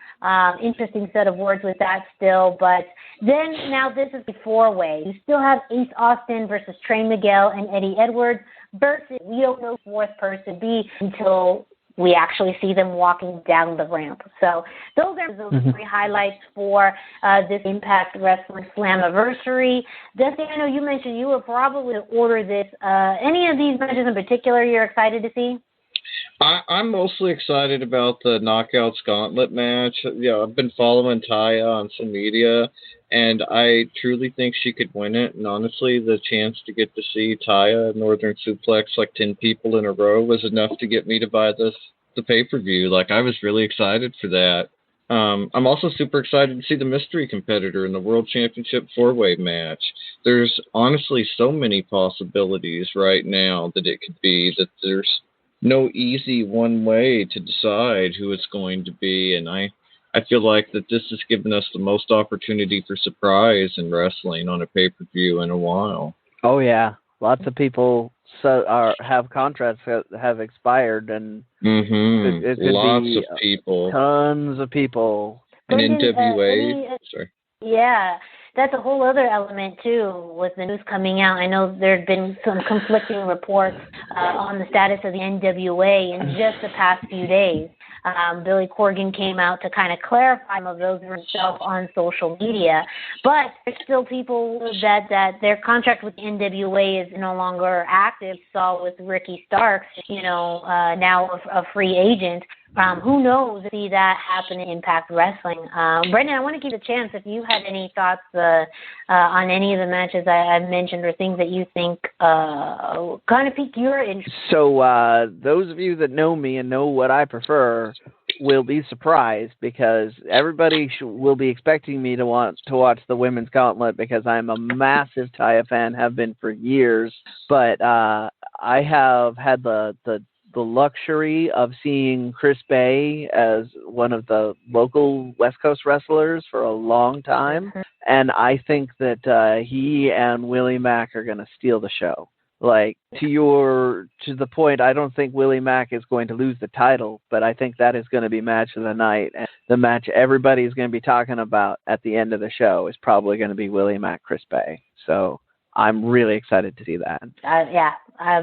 Interesting set of words with that still. But then now this is the 4-way. You still have Ace Austin versus Trey Miguel and Eddie Edwards versus we don't know who the 4th person be until we actually see them walking down the ramp. So those are those 3 highlights for this Impact Wrestling Slammiversary. Dusty, I know you mentioned you were probably to order this. Any of these matches in particular you're excited to see? I'm mostly excited about the Knockouts Gauntlet match. I've been following Taya on some media, and I truly think she could win it. And honestly, the chance to get to see Taya Northern Suplex like 10 people in a row was enough to get me to buy the pay-per-view. Like, I was really excited for that. I'm also super excited to see the mystery competitor in the World Championship 4-way match. There's honestly so many possibilities right now that it could be, that there's no easy one way to decide who it's going to be. And I feel like that this has given us the most opportunity for surprise in wrestling on a pay-per-view in a while. Oh, yeah. Lots of people have contracts that have expired, and it could lots be of people, tons of people. And NWA, sorry. Yeah, that's a whole other element too with the news coming out. I know there have been some conflicting reports on the status of the NWA in just the past few days. Billy Corgan came out to kind of clarify some of those himself on social media, but there's still people that their contract with the NWA is no longer active. Saw with Ricky Starks, now a free agent. Who knows? See that happen in Impact Wrestling. Brendan, I want to give you a chance if you had any thoughts on any of the matches I've mentioned or things that you think kind of pique your interest. So those of you that know me and know what I prefer will be surprised, because everybody will be expecting me to want to watch the Women's Gauntlet, because I'm a massive Taya fan, have been for years. But I have had the luxury of seeing Chris Bay as one of the local West Coast wrestlers for a long time, and I think that he and Willie Mack are going to steal the show. Like, to the point, I don't think Willie Mack is going to lose the title, but I think that is going to be match of the night. And the match everybody's going to be talking about at the end of the show is probably going to be Willie Mack, Chris Bay. So I'm really excited to see that.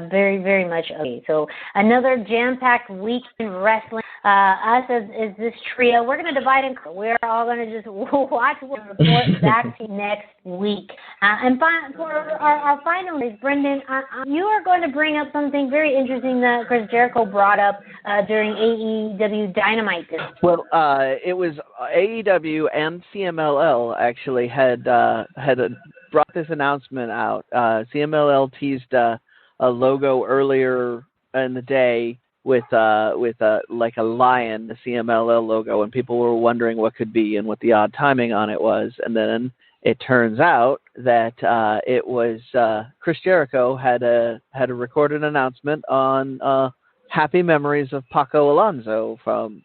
Very, very much agree. So another jam-packed week in wrestling. Us as this trio, we're going to divide and we're all going to just watch and report back to next week. And for our final news, Brendan, you are going to bring up something very interesting that Chris Jericho brought up during AEW Dynamite. Well, it was AEW and CMLL actually had brought this announcement out. CMLL teased a logo earlier in the day with like a lion, the CMLL logo, and people were wondering what could be and what the odd timing on it was. And then it turns out that it was Chris Jericho had a recorded announcement on happy memories of Paco Alonso from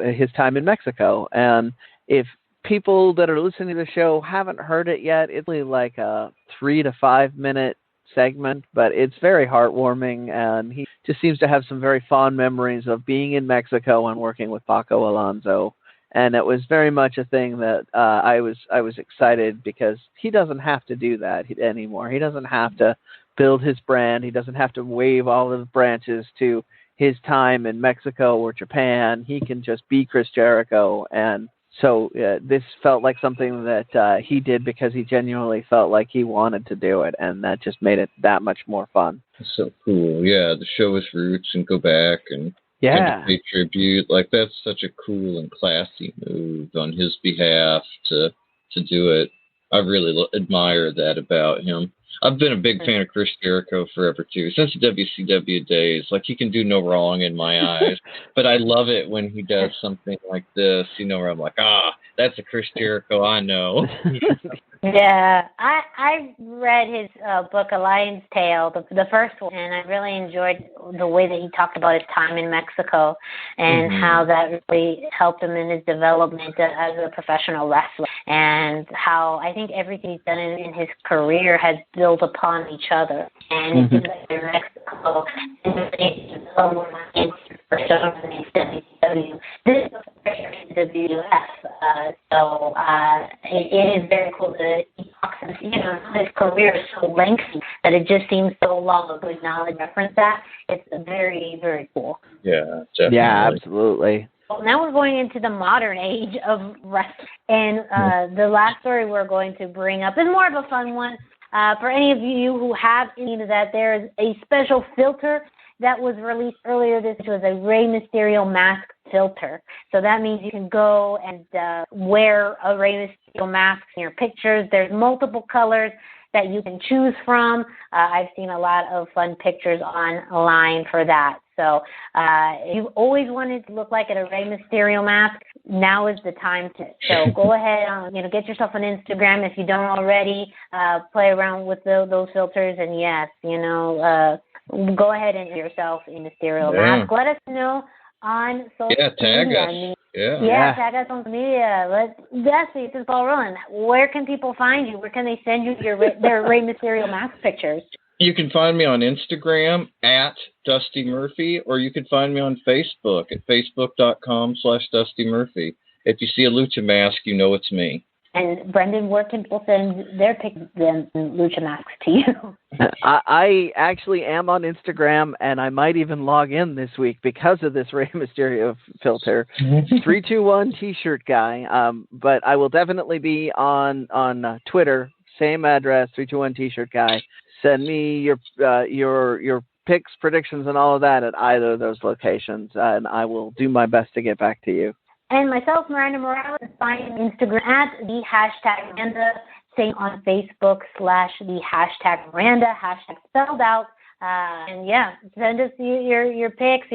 his time in Mexico. And if people that are listening to the show haven't heard it yet, it's only like a 3 to 5 minute segment, but it's very heartwarming, and he just seems to have some very fond memories of being in Mexico and working with Paco Alonso. And it was very much a thing that I was excited, because he doesn't have to do that anymore. He doesn't have to build his brand. He doesn't have to wave all of the branches to his time in Mexico or Japan. He can just be Chris Jericho. And so this felt like something that he did because he genuinely felt like he wanted to do it, and that just made it that much more fun. So cool. Yeah, to show his roots and go back and pay tribute. Like, that's such a cool and classy move on his behalf to do it. I really admire that about him. I've been a big fan of Chris Jericho forever, too, since the WCW days. Like, he can do no wrong in my eyes. But I love it when he does something like this, where I'm like, that's a Chris Jericho I know. Yeah, I read his book, A Lion's Tale, the first one, and I really enjoyed the way that he talked about his time in Mexico and how that really helped him in his development as a professional wrestler, and how I think everything he's done in his career has built upon each other. And it's like in Mexico, this is WWF, so it is very cool that his career is so lengthy that it just seems so long to acknowledge, reference that. It's very, very cool. Yeah, definitely. Yeah, absolutely. Well, now we're going into the modern age of wrestling, and the last story we're going to bring up is more of a fun one. For any of you who have seen that, there is a special filter that was released earlier this week. It was a Rey Mysterio mask filter. So that means you can go and wear a Rey Mysterio mask in your pictures. There's multiple colors that you can choose from. I've seen a lot of fun pictures online for that. So if you've always wanted to look like a Rey Mysterio mask, now is the time to. So go ahead, get yourself an Instagram if you don't already. Play around with those filters, and yes, go ahead and yourself in Mysterio mask. Let us know on social media. Tag us. Tag us on social media. Let's see, this is all rolling. Where can people find you? Where can they send you their Rey Mysterio mask pictures? You can find me on Instagram at Dusty Murphy, or you can find me on Facebook at facebook.com/Dusty Murphy. If you see a Lucha mask, you know it's me. And Brendan, where can people send their pictures and Lucha masks to you? I actually am on Instagram, and I might even log in this week because of this Rey Mysterio filter. 321 T-shirt guy. But I will definitely be on Twitter, same address, 321 T-shirt guy. Send me your picks, predictions, and all of that at either of those locations, and I will do my best to get back to you. And myself, Miranda Morales, find Instagram at the #Miranda, same on Facebook /the #Miranda, hashtag spelled out. And yeah, send us your pics,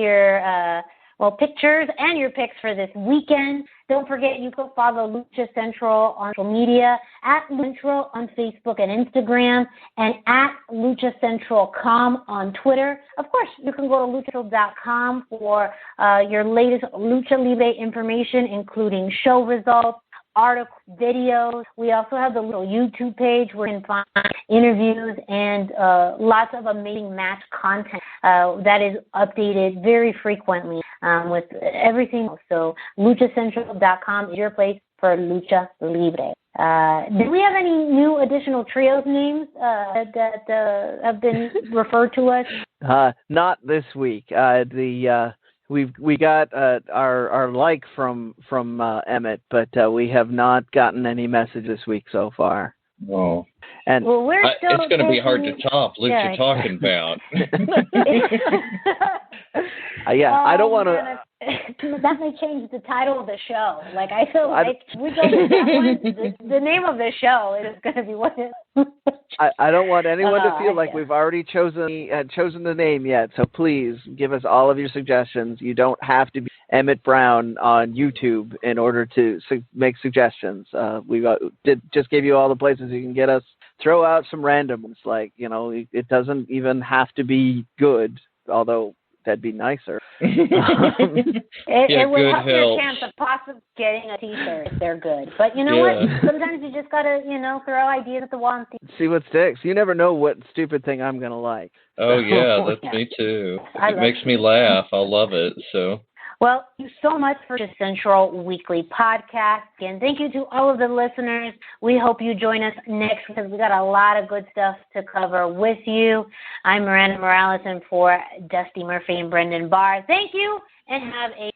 pictures and your picks for this weekend. Don't forget, you can follow Lucha Central on social media at Lucha Central on Facebook and Instagram, and at luchacentral.com on Twitter. Of course, you can go to luchacentral.com for your latest Lucha Libre information, including show results, articles, videos. We also have the little YouTube page where you can find interviews and lots of amazing match content that is updated very frequently with everything else. So luchacentral.com is your place for Lucha Libre. Do we have any new additional trios names that have been referred to us? Not this week. We got our like from Emmett, but we have not gotten any message this week so far. Oh. And we're still it's going to be hard to top Lucha talking about. I don't want to. That may change the title of the show. Like, I feel like we go with that one. The name of the show is going to be what it is. I don't want anyone to feel like we've already chosen the name yet. So please give us all of your suggestions. You don't have to be Emmett Brown on YouTube in order to make suggestions. We just gave you all the places you can get us. Throw out some randoms, like, it doesn't even have to be good, although that'd be nicer. It would help your chance of possibly getting a T-shirt if they're good. But you know what? Sometimes you just gotta, throw ideas at the wall and see what sticks. You never know what stupid thing I'm gonna like. Oh yeah, that's me too. It makes me laugh. I love it. So. Well, thank you so much for the Central Weekly podcast. And thank you to all of the listeners. We hope you join us next because we got a lot of good stuff to cover with you. I'm Miranda Morales, and for Dusty Murphy and Brendan Barr, thank you, and have a